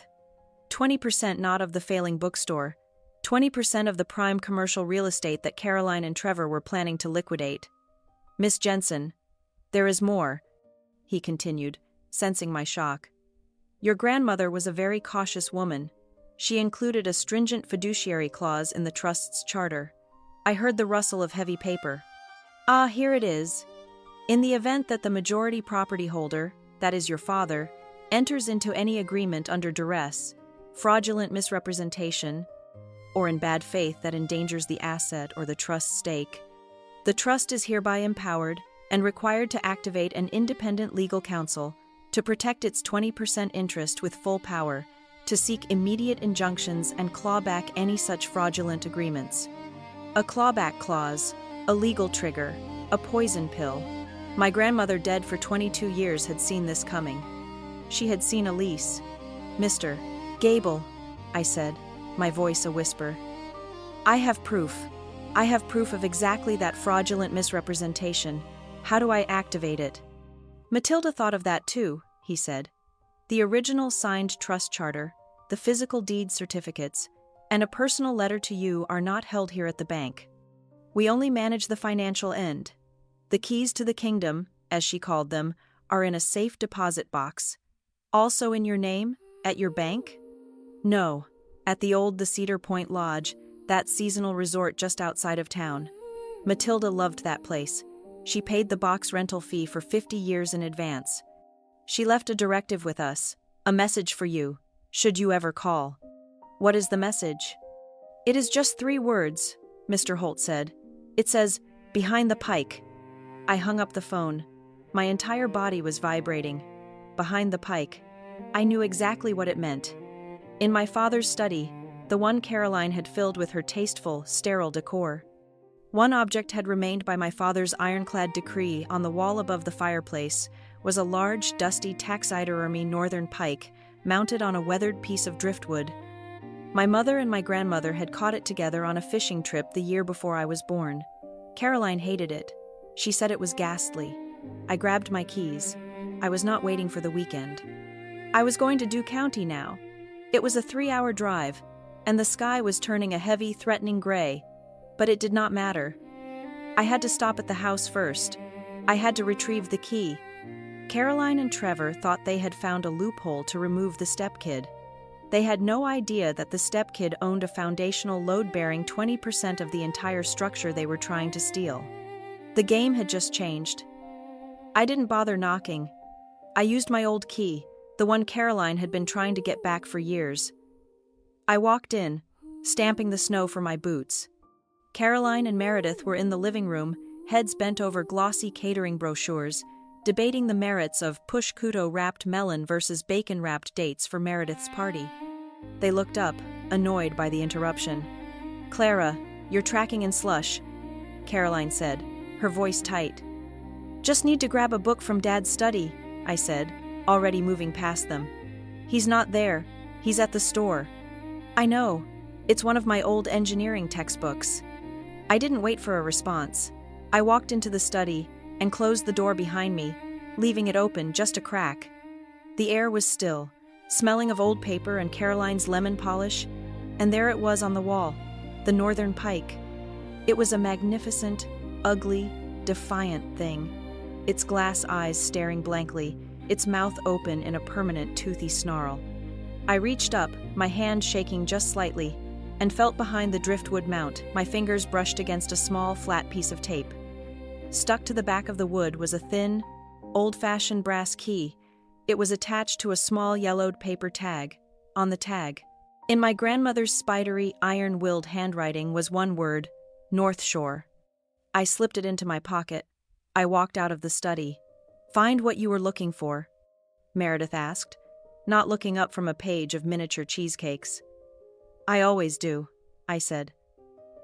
20% not of the failing bookstore, 20% of the prime commercial real estate that Caroline and Trevor were planning to liquidate. Miss Jensen, there is more, he continued, sensing my shock. Your grandmother was a very cautious woman. She included a stringent fiduciary clause in the trust's charter. I heard the rustle of heavy paper. Ah, here it is. In the event that the majority property holder, that is your father, enters into any agreement under duress, fraudulent misrepresentation, or in bad faith that endangers the asset or the trust's stake, the trust is hereby empowered and required to activate an independent legal counsel to protect its 20% interest with full power, to seek immediate injunctions and claw back any such fraudulent agreements. A clawback clause, a legal trigger, a poison pill. My grandmother, dead for 22 years, had seen this coming. She had seen a lease. Mr. Gable, I said, my voice a whisper. I have proof. I have proof of exactly that fraudulent misrepresentation. How do I activate it? Matilda thought of that too, he said. The original signed trust charter, the physical deed certificates, and a personal letter to you are not held here at the bank. We only manage the financial end. The keys to the kingdom, as she called them, are in a safe deposit box. Also in your name, at your bank? No, at the Cedar Point Lodge, that seasonal resort just outside of town. Matilda loved that place. She paid the box rental fee for 50 years in advance. She left a directive with us, a message for you, should you ever call. What is the message? It is just 3 words, Mr. Holt said. It says, behind the pike. I hung up the phone. My entire body was vibrating. Behind the pike. I knew exactly what it meant. In my father's study, the one Caroline had filled with her tasteful, sterile decor, one object had remained by my father's ironclad decree. On the wall above the fireplace was a large, dusty taxidermy northern pike mounted on a weathered piece of driftwood. My mother and my grandmother had caught it together on a fishing trip the year before I was born. Caroline hated it. She said it was ghastly. I grabbed my keys. I was not waiting for the weekend. I was going to Duke County now. It was a 3-hour drive, and the sky was turning a heavy, threatening gray. But it did not matter. I had to stop at the house first. I had to retrieve the key. Caroline and Trevor thought they had found a loophole to remove the stepkid. They had no idea that the stepkid owned a foundational load-bearing 20% of the entire structure they were trying to steal. The game had just changed. I didn't bother knocking. I used my old key, the one Caroline had been trying to get back for years. I walked in, stamping the snow for my boots. Caroline and Meredith were in the living room, heads bent over glossy catering brochures, debating the merits of push-kuto-wrapped melon versus bacon-wrapped dates for Meredith's party. They looked up, annoyed by the interruption. "Clara, you're tracking in slush," Caroline said, her voice tight. "Just need to grab a book from Dad's study," I said, already moving past them. "He's not there. He's at the store." "I know. It's one of my old engineering textbooks." I didn't wait for a response. I walked into the study and closed the door behind me, leaving it open just a crack. The air was still, smelling of old paper and Caroline's lemon polish, and there it was on the wall, the Northern Pike. It was a magnificent, ugly, defiant thing, its glass eyes staring blankly, its mouth open in a permanent toothy snarl. I reached up, my hand shaking just slightly, and felt behind the driftwood mount. My fingers brushed against a small, flat piece of tape. Stuck to the back of the wood was a thin, old-fashioned brass key, It was attached to a small yellowed paper tag. On the tag, in my grandmother's spidery, iron-willed handwriting, was one word: North Shore. I slipped it into my pocket. I walked out of the study. "Find what you were looking for?" Meredith asked, not looking up from a page of miniature cheesecakes. "I always do," I said.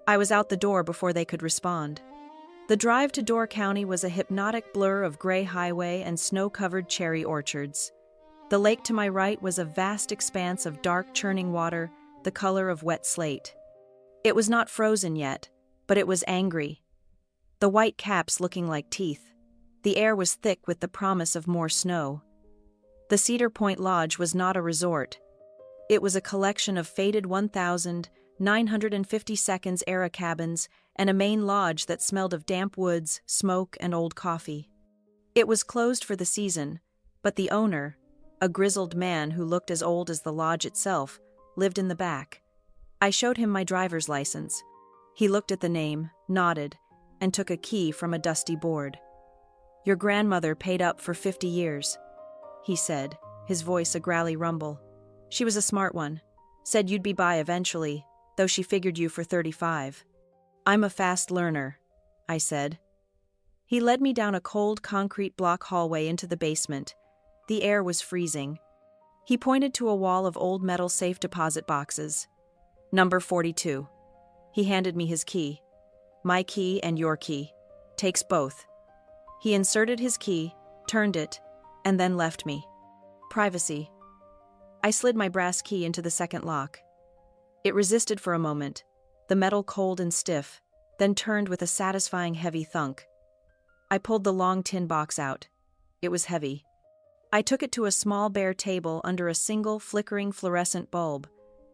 I was out the door before they could respond. The drive to Door County was a hypnotic blur of gray highway and snow-covered cherry orchards. The lake to my right was a vast expanse of dark, churning water, the color of wet slate. It was not frozen yet, but it was angry. The white caps looking like teeth. The air was thick with the promise of more snow. The Cedar Point Lodge was not a resort. It was a collection of faded 1952 era cabins and a main lodge that smelled of damp woods, smoke, and old coffee. It was closed for the season, but the owner, a grizzled man who looked as old as the lodge itself, lived in the back. I showed him my driver's license. He looked at the name, nodded, and took a key from a dusty board. "Your grandmother paid up for 50 years, he said, his voice a growly rumble. "She was a smart one. Said you'd be by eventually, though she figured you for 35. "I'm a fast learner," I said. He led me down a cold concrete block hallway into the basement. The air was freezing. He pointed to a wall of old metal safe deposit boxes. "Number 42. He handed me his key. "My key and your key. Takes both." He inserted his key, turned it, and then left me. Privacy. I slid my brass key into the second lock. It resisted for a moment, the metal cold and stiff, then turned with a satisfying heavy thunk. I pulled the long tin box out. It was heavy. I took it to a small bare table under a single flickering fluorescent bulb.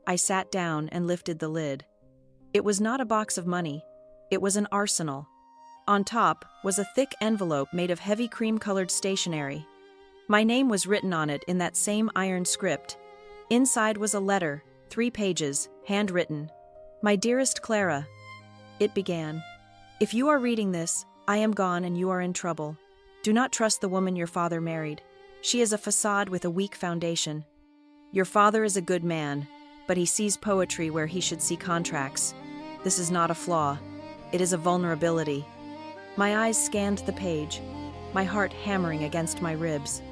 I sat down and lifted the lid. It was not a box of money. It was an arsenal. On top was a thick envelope made of heavy cream-colored stationery. My name was written on it in that same iron script. Inside was a letter, 3 pages, handwritten. "My dearest Clara," it began. "If you are reading this, I am gone and you are in trouble. Do not trust the woman your father married. She is a facade with a weak foundation. Your father is a good man, but he sees poetry where he should see contracts. This is not a flaw. It is a vulnerability." My eyes scanned the page, my heart hammering against my ribs.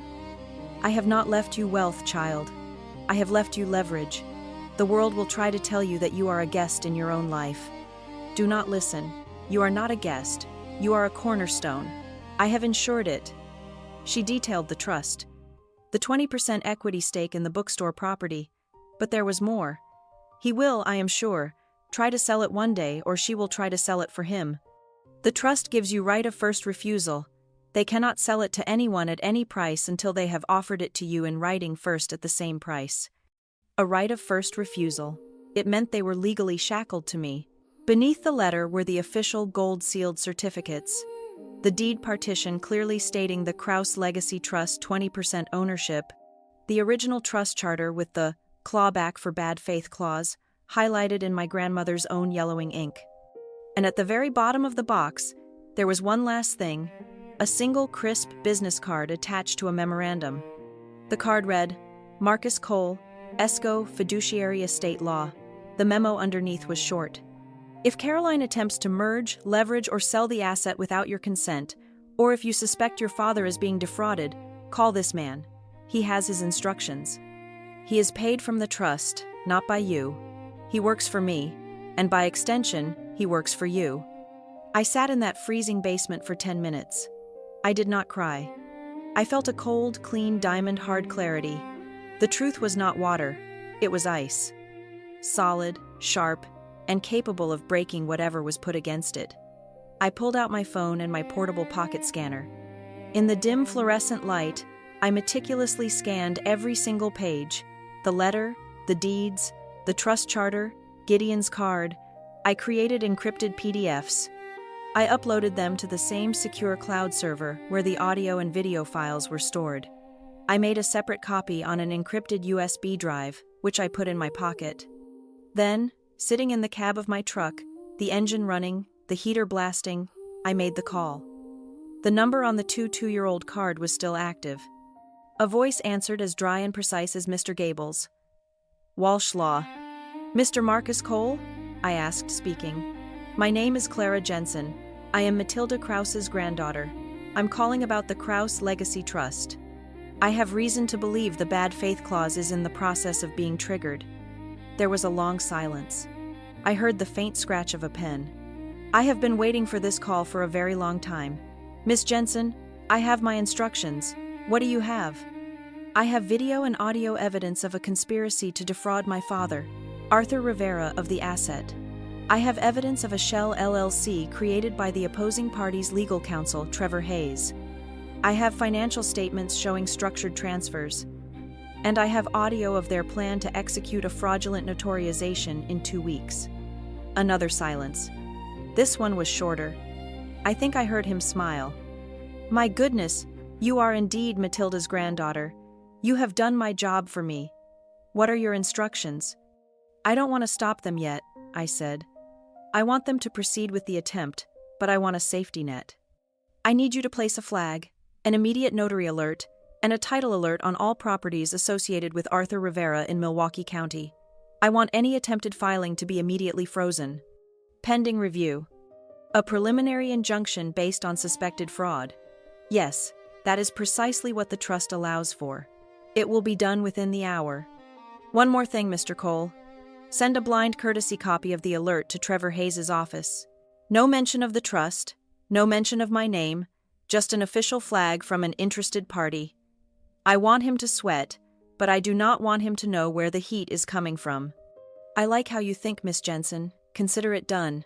"I have not left you wealth, child. I have left you leverage. The world will try to tell you that you are a guest in your own life. Do not listen. You are not a guest. You are a cornerstone. I have insured it." She detailed the trust. The 20% equity stake in the bookstore property. But there was more. He will, I am sure, try to sell it one day, or she will try to sell it for him. The trust gives you right of first refusal. They cannot sell it to anyone at any price until they have offered it to you in writing first at the same price. A right of first refusal. It meant they were legally shackled to me. Beneath the letter were the official gold-sealed certificates. The deed partition clearly stating the Krause Legacy Trust 20% ownership, the original trust charter with the clawback for bad faith clause, highlighted in my grandmother's own yellowing ink. And at the very bottom of the box, there was one last thing, a single crisp business card attached to a memorandum. The card read, "Marcus Cole, ESCO Fiduciary Estate Law." The memo underneath was short. "If Caroline attempts to merge, leverage, or sell the asset without your consent, or if you suspect your father is being defrauded, call this man. He has his instructions. He is paid from the trust, not by you. He works for me, and by extension, he works for you." I sat in that freezing basement for 10 minutes. I did not cry. I felt a cold, clean, diamond-hard clarity. The truth was not water, it was ice. Solid, sharp, and capable of breaking whatever was put against it. I pulled out my phone and my portable pocket scanner. In the dim fluorescent light, I meticulously scanned every single page, the letter, the deeds, the trust charter, Gideon's card. I created encrypted PDFs. I uploaded them to the same secure cloud server where the audio and video files were stored. I made a separate copy on an encrypted USB drive, which I put in my pocket. Then, sitting in the cab of my truck, the engine running, the heater blasting, I made the call. The number on the 2-year-old card was still active. A voice answered as dry and precise as Mr. Gable's. Walsh Law. Mr. Marcus Cole? I asked, speaking. My name is Clara Jensen. I am Matilda Krause's granddaughter. I'm calling about the Krause Legacy Trust. I have reason to believe the bad faith clause is in the process of being triggered. There was a long silence. I heard the faint scratch of a pen. I have been waiting for this call for a very long time. Miss Jensen, I have my instructions. What do you have? I have video and audio evidence of a conspiracy to defraud my father, Arthur Rivera, of the asset. I have evidence of a shell LLC created by the opposing party's legal counsel, Trevor Hayes. I have financial statements showing structured transfers. And I have audio of their plan to execute a fraudulent notarization in 2 weeks. Another silence. This one was shorter. I think I heard him smile. My goodness, you are indeed Matilda's granddaughter. You have done my job for me. What are your instructions? I don't want to stop them yet, I said. I want them to proceed with the attempt, but I want a safety net. I need you to place a flag, an immediate notary alert, and a title alert on all properties associated with Arthur Rivera in Milwaukee County. I want any attempted filing to be immediately frozen. Pending review. A preliminary injunction based on suspected fraud. Yes, that is precisely what the trust allows for. It will be done within the hour. One more thing, Mr. Cole. Send a blind courtesy copy of the alert to Trevor Hayes' office. No mention of the trust, no mention of my name, just an official flag from an interested party. I want him to sweat, but I do not want him to know where the heat is coming from. I like how you think, Miss Jensen. Consider it done.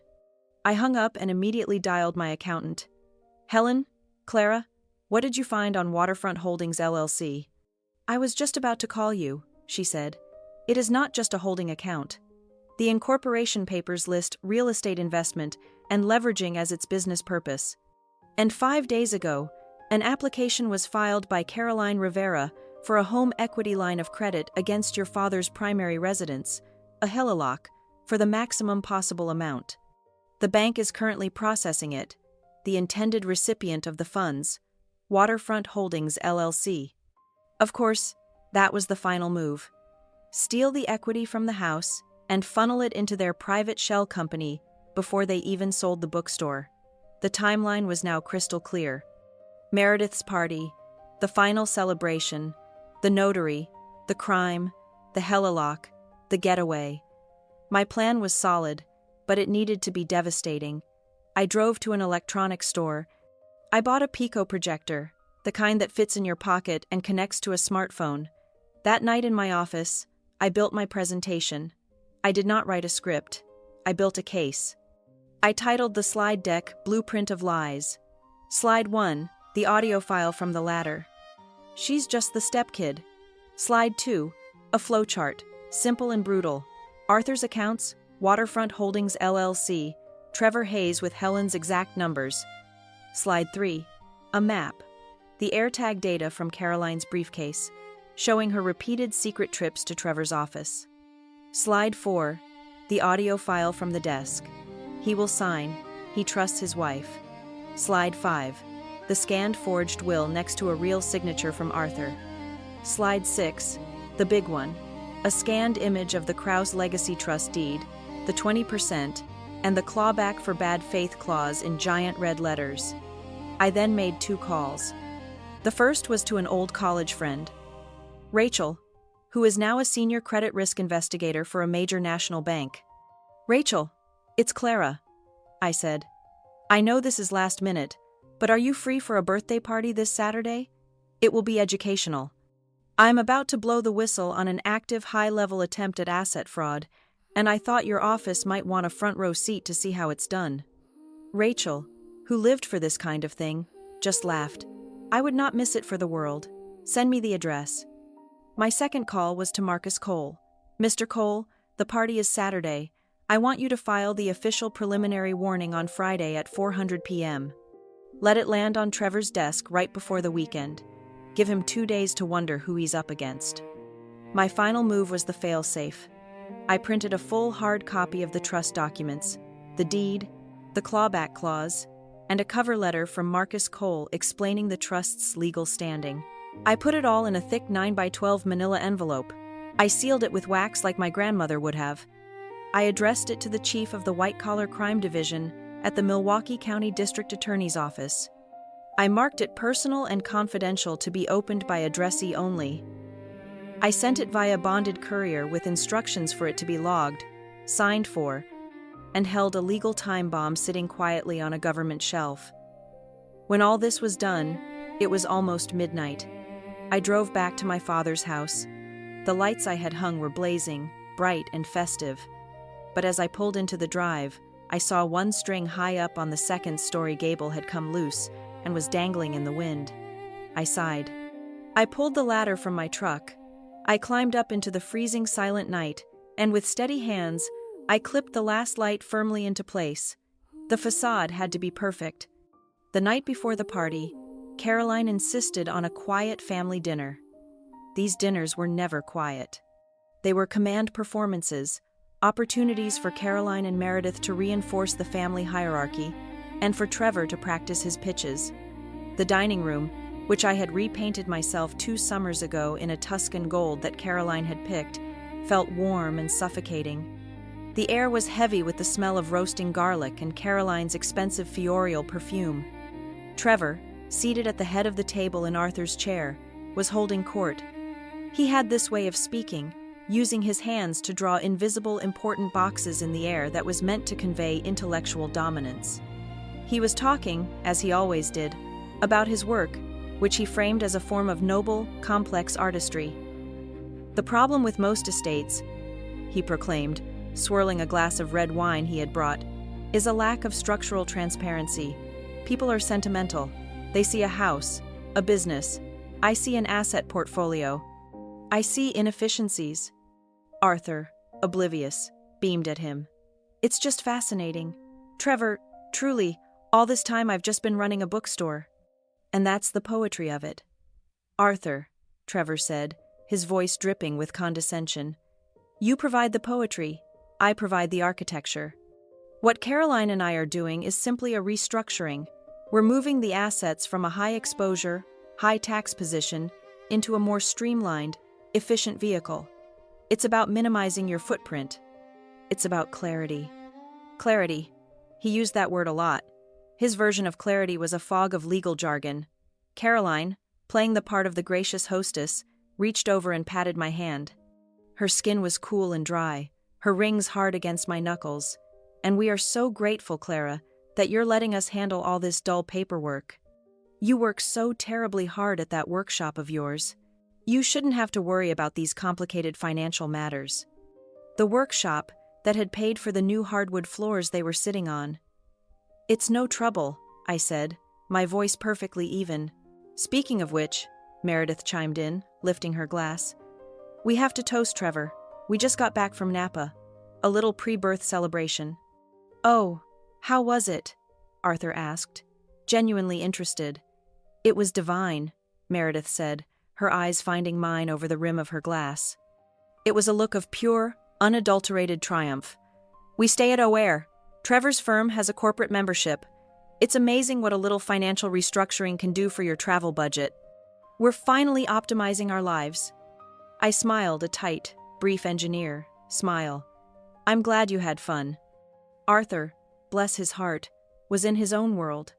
I hung up and immediately dialed my accountant. Helen? Clara? What did you find on Waterfront Holdings LLC? I was just about to call you, she said. It is not just a holding account. The incorporation papers list real estate investment and leveraging as its business purpose. And 5 days ago, an application was filed by Caroline Rivera for a home equity line of credit against your father's primary residence, a HELOC, for the maximum possible amount. The bank is currently processing it, the intended recipient of the funds, Waterfront Holdings LLC. Of course, that was the final move. Steal the equity from the house and funnel it into their private shell company before they even sold the bookstore. The timeline was now crystal clear. Meredith's party, the final celebration, the notary, the crime, the HELOC, the getaway. My plan was solid, but it needed to be devastating. I drove to an electronics store. I bought a Pico projector, the kind that fits in your pocket and connects to a smartphone. That night in my office, I built my presentation. I did not write a script. I built a case. I titled the slide deck Blueprint of Lies. Slide 1, the audio file from the ladder. She's just the stepkid. Slide 2, a flowchart, simple and brutal. Arthur's accounts, Waterfront Holdings LLC, Trevor Hayes with Helen's exact numbers. Slide 3, a map. The AirTag data from Caroline's briefcase, showing her repeated secret trips to Trevor's office. Slide 4, the audio file from the desk. He will sign. He trusts his wife. Slide 5, the scanned forged will next to a real signature from Arthur. Slide 6, the big one, a scanned image of the Krause Legacy Trust deed, the 20%, and the clawback for bad faith clause in giant red letters. I then made 2 calls. The first was to an old college friend, Rachel, who is now a senior credit risk investigator for a major national bank. Rachel, it's Clara, I said. I know this is last minute, but are you free for a birthday party this Saturday? It will be educational. I'm about to blow the whistle on an active high-level attempt at asset fraud, and I thought your office might want a front-row seat to see how it's done. Rachel, who lived for this kind of thing, just laughed. I would not miss it for the world. Send me the address. My second call was to Marcus Cole. Mr. Cole, the party is Saturday. I want you to file the official preliminary warning on Friday at 4:00 p.m. Let it land on Trevor's desk right before the weekend. Give him 2 days to wonder who he's up against. My final move was the fail-safe. I printed a full hard copy of the trust documents, the deed, the clawback clause, and a cover letter from Marcus Cole explaining the trust's legal standing. I put it all in a thick 9x12 manila envelope. I sealed it with wax like my grandmother would have. I addressed it to the chief of the white-collar crime division at the Milwaukee County District Attorney's Office. I marked it personal and confidential to be opened by addressee only. I sent it via bonded courier with instructions for it to be logged, signed for, and held a legal time bomb sitting quietly on a government shelf. When all this was done, it was almost midnight. I drove back to my father's house. The lights I had hung were blazing, bright and festive. But as I pulled into the drive, I saw one string high up on the second-story gable had come loose and was dangling in the wind. I sighed. I pulled the ladder from my truck. I climbed up into the freezing silent night, and with steady hands, I clipped the last light firmly into place. The facade had to be perfect. The night before the party, Caroline insisted on a quiet family dinner. These dinners were never quiet. They were command performances, opportunities for Caroline and Meredith to reinforce the family hierarchy, and for Trevor to practice his pitches. The dining room, which I had repainted myself 2 summers ago in a Tuscan gold that Caroline had picked, felt warm and suffocating. The air was heavy with the smell of roasting garlic and Caroline's expensive Fioreal perfume. Trevor, seated at the head of the table in Arthur's chair, was holding court. He had this way of speaking, using his hands to draw invisible important boxes in the air that was meant to convey intellectual dominance. He was talking, as he always did, about his work, which he framed as a form of noble, complex artistry. The problem with most estates, he proclaimed, swirling a glass of red wine he had brought, is a lack of structural transparency. People are sentimental. They see a house, a business. I see an asset portfolio. I see inefficiencies. Arthur, oblivious, beamed at him. It's just fascinating. Trevor, truly, all this time I've just been running a bookstore. And that's the poetry of it. Arthur, Trevor said, his voice dripping with condescension. You provide the poetry, I provide the architecture. What Caroline and I are doing is simply a restructuring. We're moving the assets from a high-exposure, high-tax position into a more streamlined, efficient vehicle. It's about minimizing your footprint. It's about clarity. Clarity. He used that word a lot. His version of clarity was a fog of legal jargon. Caroline, playing the part of the gracious hostess, reached over and patted my hand. Her skin was cool and dry, her rings hard against my knuckles. And we are so grateful, Clara, that you're letting us handle all this dull paperwork. You work so terribly hard at that workshop of yours. You shouldn't have to worry about these complicated financial matters. The workshop that had paid for the new hardwood floors they were sitting on. It's no trouble, I said, my voice perfectly even. Speaking of which, Meredith chimed in, lifting her glass. We have to toast Trevor. We just got back from Napa. A little pre-birth celebration. Oh, how was it? Arthur asked, genuinely interested. It was divine, Meredith said, her eyes finding mine over the rim of her glass. It was a look of pure, unadulterated triumph. We stay at O'Hare. Trevor's firm has a corporate membership. It's amazing what a little financial restructuring can do for your travel budget. We're finally optimizing our lives. I smiled, a tight, brief engineer smile. I'm glad you had fun. Arthur, bless his heart, was in his own world.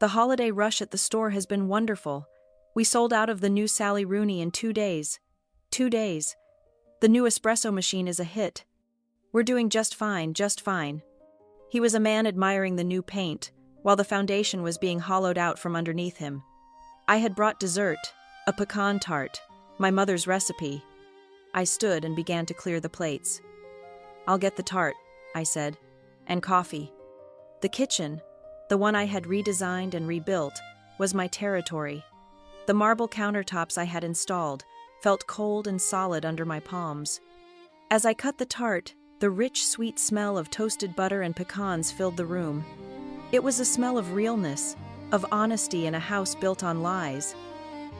The holiday rush at the store has been wonderful. We sold out of the new Sally Rooney in 2 days. 2 days. The new espresso machine is a hit. We're doing just fine, just fine. He was a man admiring the new paint, while the foundation was being hollowed out from underneath him. I had brought dessert, a pecan tart, my mother's recipe. I stood and began to clear the plates. I'll get the tart, I said, and coffee. The kitchen, the one I had redesigned and rebuilt, was my territory. The marble countertops I had installed felt cold and solid under my palms. As I cut the tart, the rich, sweet smell of toasted butter and pecans filled the room. It was a smell of realness, of honesty in a house built on lies.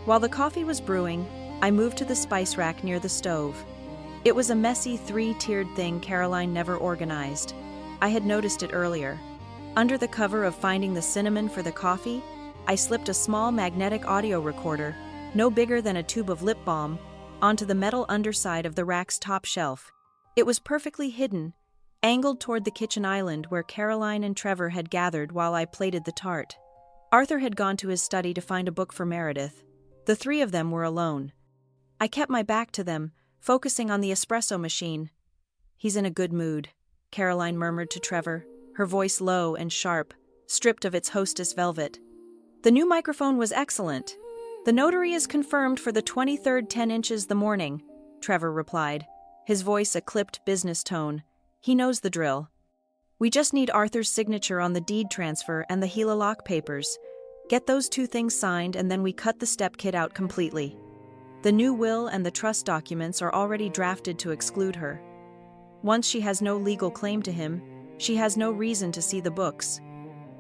While the coffee was brewing, I moved to the spice rack near the stove. It was a messy 3-tiered thing Caroline never organized. I had noticed it earlier. Under the cover of finding the cinnamon for the coffee, I slipped a small magnetic audio recorder, no bigger than a tube of lip balm, onto the metal underside of the rack's top shelf. It was perfectly hidden, angled toward the kitchen island where Caroline and Trevor had gathered while I plated the tart. Arthur had gone to his study to find a book for Meredith. The three of them were alone. I kept my back to them, focusing on the espresso machine. "He's in a good mood," Caroline murmured to Trevor, her voice low and sharp, stripped of its hostess velvet. "The new microphone was excellent. The notary is confirmed for the 23rd 10 inches the morning," Trevor replied, his voice a clipped business tone. "He knows the drill. We just need Arthur's signature on the deed transfer and the Gila lock papers. Get those two things signed and then we cut the stepkid out completely. The new will and the trust documents are already drafted to exclude her. Once she has no legal claim to him, she has no reason to see the books."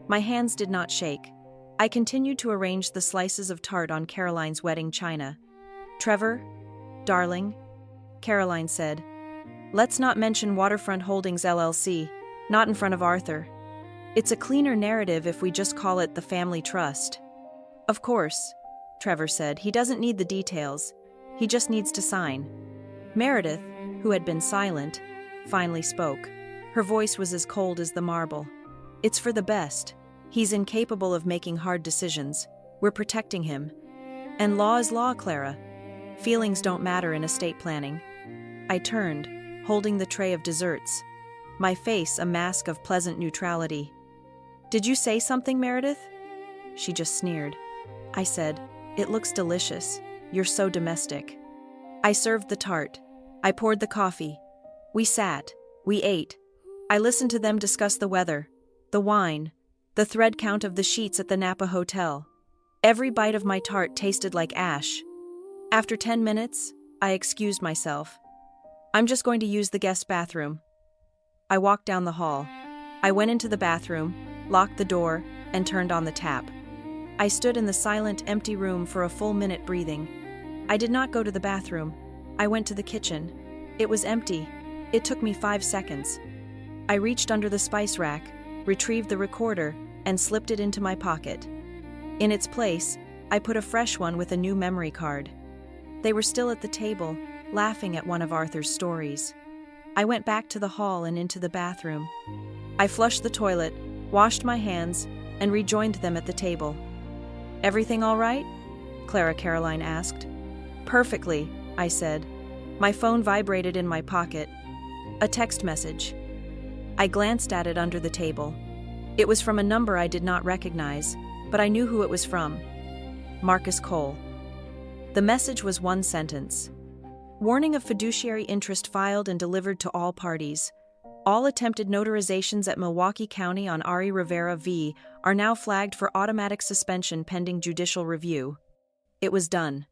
My hands did not shake. I continued to arrange the slices of tart on Caroline's wedding china. "Trevor, darling," Caroline said, "let's not mention Waterfront Holdings LLC, not in front of Arthur. It's a cleaner narrative if we just call it the family trust." "Of course," Trevor said. "He doesn't need the details. He just needs to sign." Meredith, who had been silent, finally spoke. Her voice was as cold as the marble. "It's for the best. He's incapable of making hard decisions. We're protecting him. And law is law, Clara. Feelings don't matter in estate planning." I turned, holding the tray of desserts, my face a mask of pleasant neutrality. "Did you say something, Meredith?" She just sneered. I said, "It looks delicious. You're so domestic." I served the tart. I poured the coffee. We sat. We ate. I listened to them discuss the weather, the wine, the thread count of the sheets at the Napa Hotel. Every bite of my tart tasted like ash. After 10 minutes, I excused myself. "I'm just going to use the guest bathroom." I walked down the hall. I went into the bathroom, locked the door, and turned on the tap. I stood in the silent, empty room for a full minute breathing. I did not go to the bathroom. I went to the kitchen. It was empty. It took me 5 seconds. I reached under the spice rack, retrieved the recorder, and slipped it into my pocket. In its place, I put a fresh one with a new memory card. They were still at the table, laughing at one of Arthur's stories. I went back to the hall and into the bathroom. I flushed the toilet, washed my hands, and rejoined them at the table. "Everything all right?" Caroline asked. "Perfectly," I said. My phone vibrated in my pocket. A text message. I glanced at it under the table. It was from a number I did not recognize, but I knew who it was from. Marcus Cole. The message was one sentence. "Warning of fiduciary interest filed and delivered to all parties. All attempted notarizations at Milwaukee County on Ari Rivera v. are now flagged for automatic suspension pending judicial review." It was done.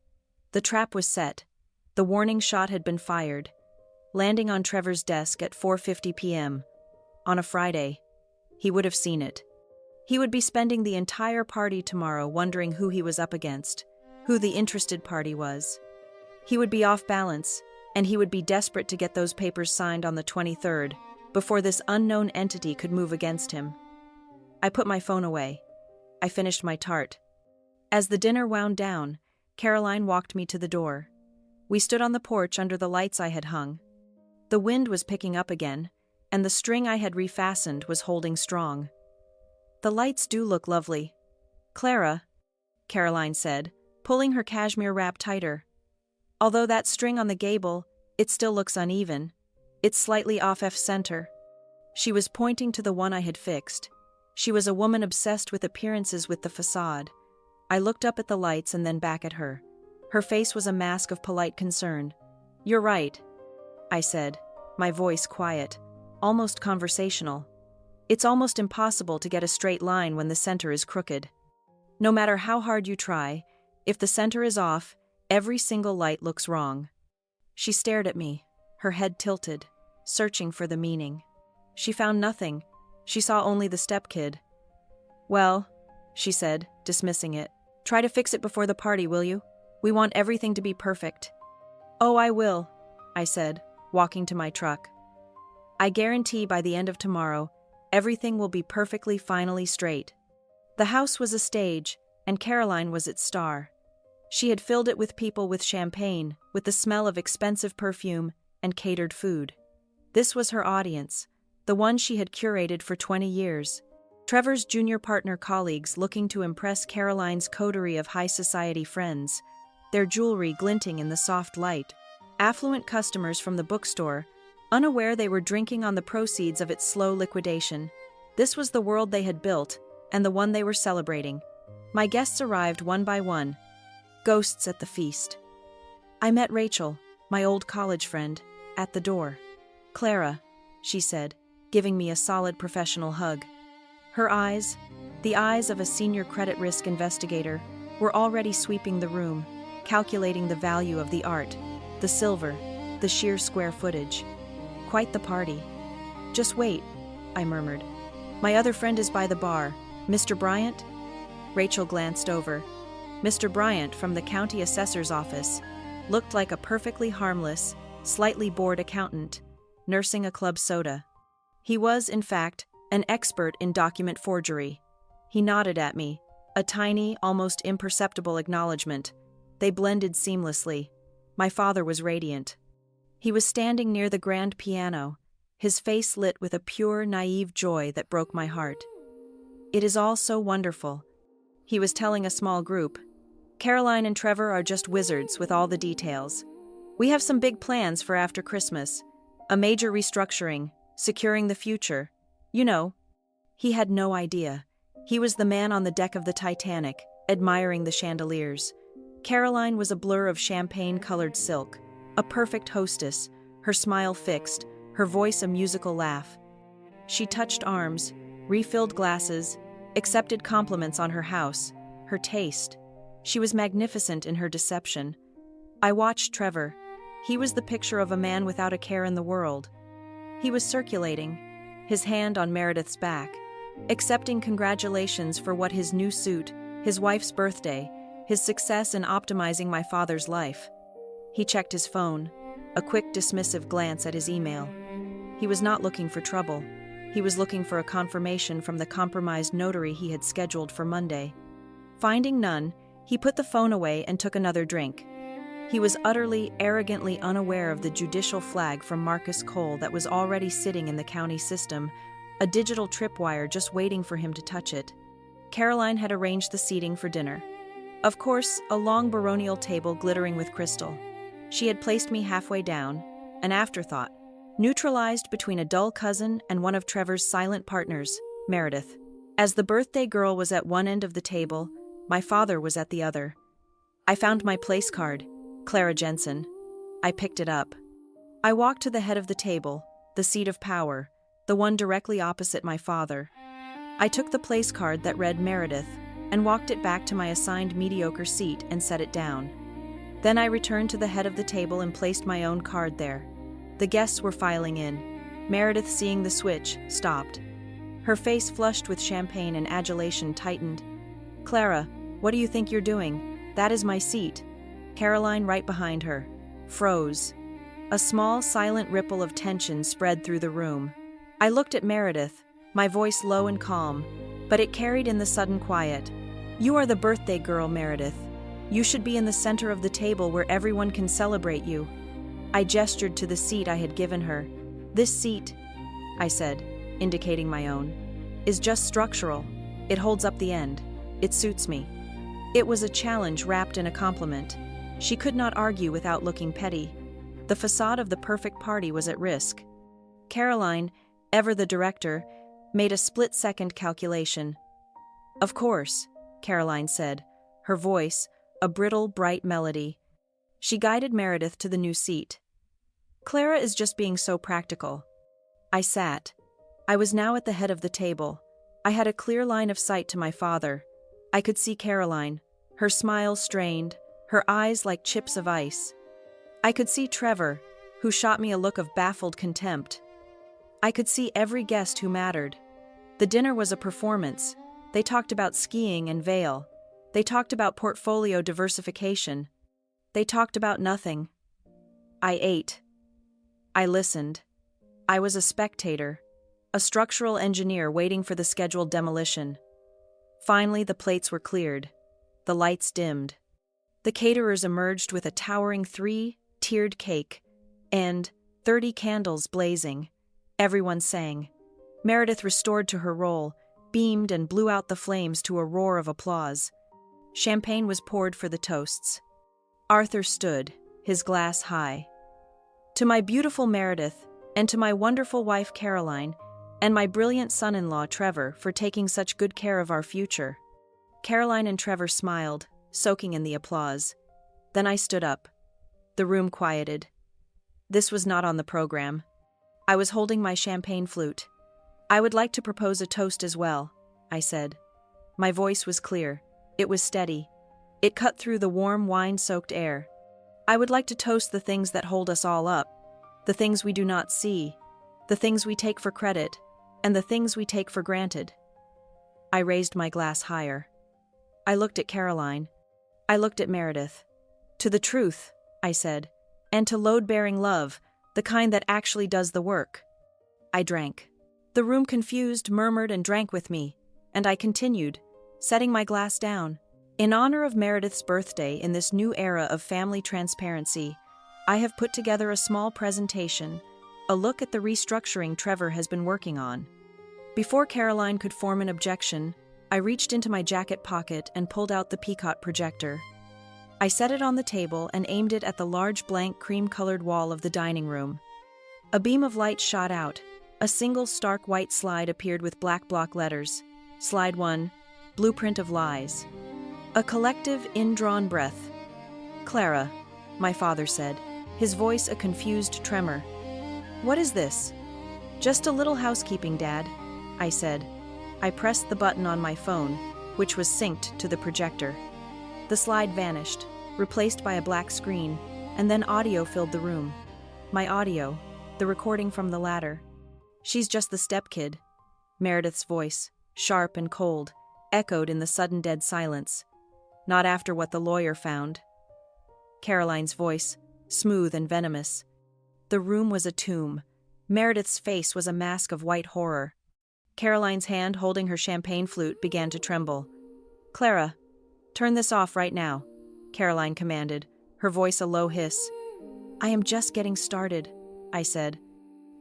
The trap was set. The warning shot had been fired, landing on Trevor's desk at 4:50 p.m. on a Friday. He would have seen it. He would be spending the entire party tomorrow wondering who he was up against, who the interested party was. He would be off balance, and he would be desperate to get those papers signed on the 23rd, before this unknown entity could move against him. I put my phone away. I finished my tart. As the dinner wound down, Caroline walked me to the door. We stood on the porch under the lights I had hung. The wind was picking up again, and the string I had refastened was holding strong. "The lights do look lovely. Clara," Caroline said, pulling her cashmere wrap tighter. "Although that string on the gable, it still looks uneven. It's slightly off F-center." She was pointing to the one I had fixed. She was a woman obsessed with appearances with the facade. I looked up at the lights and then back at her. Her face was a mask of polite concern. "You're right," I said, my voice quiet, almost conversational. "It's almost impossible to get a straight line when the center is crooked. No matter how hard you try, if the center is off, every single light looks wrong." She stared at me, her head tilted, searching for the meaning. She found nothing. She saw only the stepkid. "Well," she said, dismissing it, "try to fix it before the party, will you? We want everything to be perfect." "Oh, I will," I said, walking to my truck. "I guarantee by the end of tomorrow, everything will be perfectly finally straight." The house was a stage, and Caroline was its star. She had filled it with people with champagne, with the smell of expensive perfume, and catered food. This was her audience, the one she had curated for 20 years. Trevor's junior partner colleagues looking to impress Caroline's coterie of high society friends, their jewelry glinting in the soft light. Affluent customers from the bookstore, unaware they were drinking on the proceeds of its slow liquidation. This was the world they had built, and the one they were celebrating. My guests arrived one by one. Ghosts at the feast. I met Rachel, my old college friend, at the door. "Clara," she said, giving me a solid professional hug. Her eyes, the eyes of a senior credit risk investigator, were already sweeping the room, calculating the value of the art, the silver, the sheer square footage. Quite the party. "Just wait," I murmured. "My other friend is by the bar. Mr. Bryant?" Rachel glanced over. Mr. Bryant from the county assessor's office looked like a perfectly harmless, slightly bored accountant, nursing a club soda. He was, in fact, an expert in document forgery. He nodded at me, a tiny, almost imperceptible acknowledgement. They blended seamlessly. My father was radiant. He was standing near the grand piano, his face lit with a pure, naive joy that broke my heart. "It is all so wonderful," he was telling a small group. "Caroline and Trevor are just wizards with all the details. We have some big plans for after Christmas. A major restructuring, securing the future. You know." He had no idea. He was the man on the deck of the Titanic, admiring the chandeliers. Caroline was a blur of champagne-colored silk, a perfect hostess, her smile fixed, her voice a musical laugh. She touched arms, refilled glasses, accepted compliments on her house, her taste. She was magnificent in her deception. I watched Trevor. He was the picture of a man without a care in the world. He was circulating, his hand on Meredith's back, accepting congratulations for what his new suit, his wife's birthday, his success in optimizing my father's life. He checked his phone, a quick dismissive glance at his email. He was not looking for trouble. He was looking for a confirmation from the compromised notary he had scheduled for Monday. Finding none, he put the phone away and took another drink. He was utterly, arrogantly unaware of the judicial flag from Marcus Cole that was already sitting in the county system, a digital tripwire just waiting for him to touch it. Caroline had arranged the seating for dinner. Of course, a long baronial table glittering with crystal. She had placed me halfway down, an afterthought, neutralized between a dull cousin and one of Trevor's silent partners, Meredith. As the birthday girl was at one end of the table, my father was at the other. I found my place card, Clara Jensen. I picked it up. I walked to the head of the table, the seat of power, the one directly opposite my father. I took the place card that read Meredith and walked it back to my assigned mediocre seat and set it down. Then I returned to the head of the table and placed my own card there. The guests were filing in. Meredith, seeing the switch, stopped. Her face flushed with champagne and adulation tightened. "Clara, what do you think you're doing? That is my seat." Caroline, right behind her, froze. A small, silent ripple of tension spread through the room. I looked at Meredith, my voice low and calm, but it carried in the sudden quiet. "You are the birthday girl, Meredith. You should be in the center of the table where everyone can celebrate you." I gestured to the seat I had given her. "This seat," I said, indicating my own, "is just structural. It holds up the end. It suits me." It was a challenge wrapped in a compliment. She could not argue without looking petty. The facade of the perfect party was at risk. Caroline, ever the director, made a split-second calculation. "Of course," Caroline said, her voice, a brittle, bright melody. She guided Meredith to the new seat. "Clara is just being so practical." I sat. I was now at the head of the table. I had a clear line of sight to my father. I could see Caroline, her smile strained, her eyes like chips of ice. I could see Trevor, who shot me a look of baffled contempt. I could see every guest who mattered. The dinner was a performance. They talked about skiing and Vail. They talked about portfolio diversification. They talked about nothing. I ate. I listened. I was a spectator, a structural engineer waiting for the scheduled demolition. Finally, the plates were cleared. The lights dimmed. The caterers emerged with a towering 3-tiered cake and 30 candles blazing. Everyone sang. Meredith restored to her role, beamed and blew out the flames to a roar of applause. Champagne was poured for the toasts. Arthur stood, his glass high. To my beautiful Meredith, and to my wonderful wife Caroline, and my brilliant son-in-law Trevor for taking such good care of our future. Caroline and Trevor smiled, soaking in the applause. Then I stood up. The room quieted. This was not on the program. I was holding my champagne flute. I would like to propose a toast as well, I said. My voice was clear. It was steady. It cut through the warm wine-soaked air. I would like to toast the things that hold us all up, the things we do not see, the things we take for credit, and the things we take for granted. I raised my glass higher. I looked at Caroline. I looked at Meredith. To the truth, I said, and to load-bearing love, the kind that actually does the work. I drank. The room confused, murmured, and drank with me, and I continued, setting my glass down. In honor of Meredith's birthday in this new era of family transparency, I have put together a small presentation, a look at the restructuring Trevor has been working on. Before Caroline could form an objection, I reached into my jacket pocket and pulled out the Peacock projector. I set it on the table and aimed it at the large blank cream-colored wall of the dining room. A beam of light shot out. A single stark white slide appeared with black block letters. Slide 1, Blueprint of Lies. A collective, indrawn breath. Clara, my father said, his voice a confused tremor. What is this? Just a little housekeeping, Dad, I said. I pressed the button on my phone, which was synced to the projector. The slide vanished, replaced by a black screen, and then audio filled the room. My audio, the recording from the ladder. She's just the stepkid. Meredith's voice, sharp and cold, echoed in the sudden dead silence. Not after what the lawyer found. Caroline's voice, smooth and venomous. The room was a tomb. Meredith's face was a mask of white horror. Caroline's hand holding her champagne flute began to tremble. Clara, turn this off right now, Caroline commanded, her voice a low hiss. I am just getting started, I said.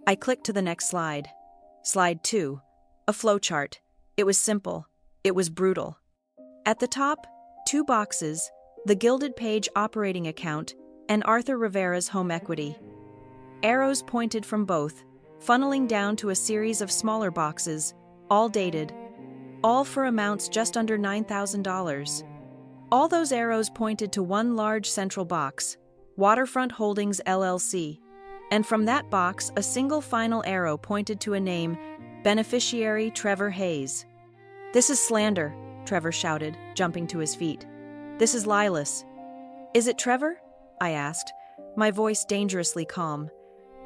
I clicked to the next slide. Slide 2, a flowchart. It was simple. It was brutal. At the top, 2 boxes, the Gilded Page operating account and Arthur Rivera's home equity. Arrows pointed from both, funneling down to a series of smaller boxes, all dated, all for amounts just under $9,000. All those arrows pointed to one large central box, Waterfront Holdings LLC, and from that box a single final arrow pointed to a name, beneficiary Trevor Hayes. This is slander, Trevor shouted, jumping to his feet. This is libelous. Is it Trevor? I asked, my voice dangerously calm.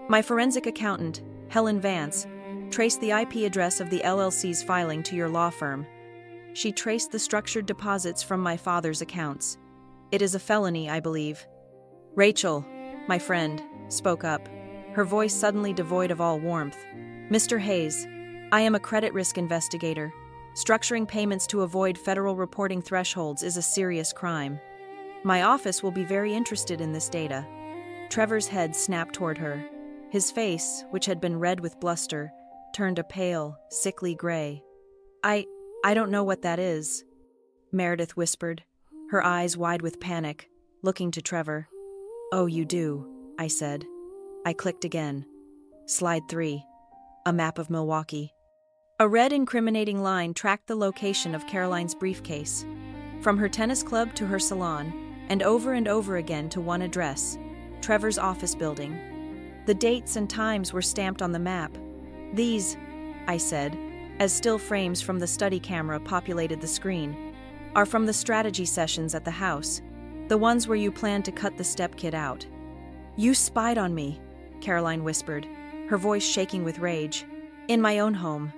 My forensic accountant, Helen Vance, traced the IP address of the LLC's filing to your law firm. She traced the structured deposits from my father's accounts. It is a felony, I believe. Rachel, my friend, spoke up, her voice suddenly devoid of all warmth. Mr. Hayes, I am a credit risk investigator. Structuring payments to avoid federal reporting thresholds is a serious crime. My office will be very interested in this data. Trevor's head snapped toward her. His face, which had been red with bluster, turned a pale, sickly gray. I don't know what that is, Meredith whispered, her eyes wide with panic, looking to Trevor. Oh, you do, I said. I clicked again. Slide 3. A map of Milwaukee. A red incriminating line tracked the location of Caroline's briefcase. From her tennis club to her salon, and over again to one address, Trevor's office building. The dates and times were stamped on the map. These, I said, as still frames from the study camera populated the screen, are from the strategy sessions at the house, the ones where you planned to cut the stepkid out. You spied on me, Caroline whispered, her voice shaking with rage. In my own home.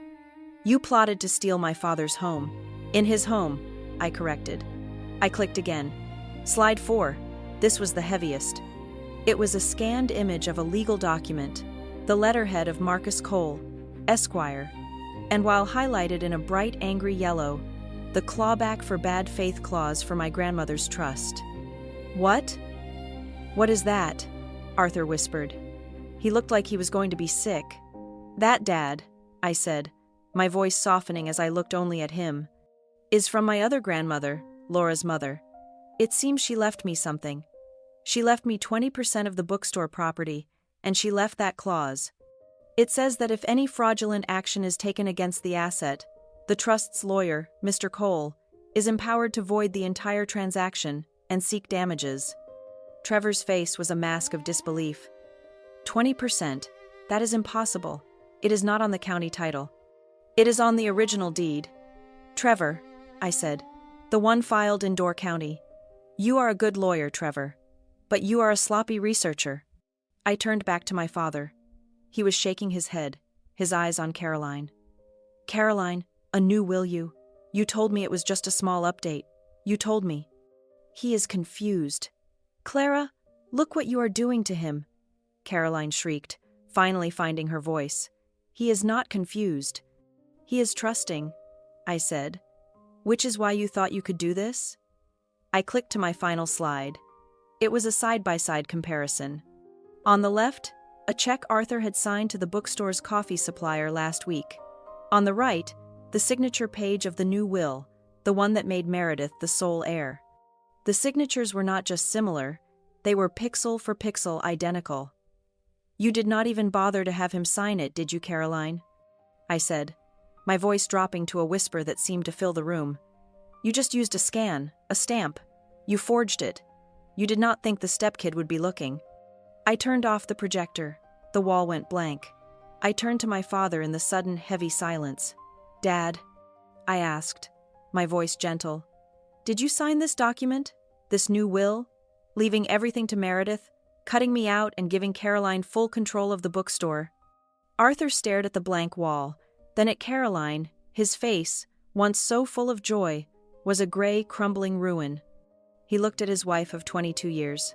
You plotted to steal my father's home. In his home, I corrected. I clicked again. Slide 4. This was the heaviest. It was a scanned image of a legal document, the letterhead of Marcus Cole, Esquire, and while highlighted in a bright angry yellow, the clawback for bad faith clause for my grandmother's trust. What? What is that? Arthur whispered. He looked like he was going to be sick. That, Dad, I said, my voice softening as I looked only at him, is from my other grandmother, Laura's mother. It seems she left me something. She left me 20% of the bookstore property, and she left that clause. It says that if any fraudulent action is taken against the asset, the trust's lawyer, Mr. Cole, is empowered to void the entire transaction and seek damages. Trevor's face was a mask of disbelief. 20%? That is impossible. It is not on the county title. It is on the original deed. Trevor, I said, the one filed in Door County. You are a good lawyer, Trevor. But you are a sloppy researcher. I turned back to my father. He was shaking his head, his eyes on Caroline. Caroline, a new will you? You told me it was just a small update. You told me. He is confused. Clara, look what you are doing to him, Caroline shrieked, finally finding her voice. He is not confused. He is trusting, I said. Which is why you thought you could do this? I clicked to my final slide. It was a side-by-side comparison. On the left, a check Arthur had signed to the bookstore's coffee supplier last week. On the right, the signature page of the new will, the one that made Meredith the sole heir. The signatures were not just similar, they were pixel for pixel identical. You did not even bother to have him sign it, did you, Caroline? I said, my voice dropping to a whisper that seemed to fill the room. You just used a scan, a stamp. You forged it. You did not think the stepkid would be looking. I turned off the projector. The wall went blank. I turned to my father in the sudden, heavy silence. Dad, I asked, my voice gentle, did you sign this document? This new will? Leaving everything to Meredith, cutting me out and giving Caroline full control of the bookstore? Arthur stared at the blank wall, then at Caroline. His face, once so full of joy, was a gray, crumbling ruin. He looked at his wife of 22 years.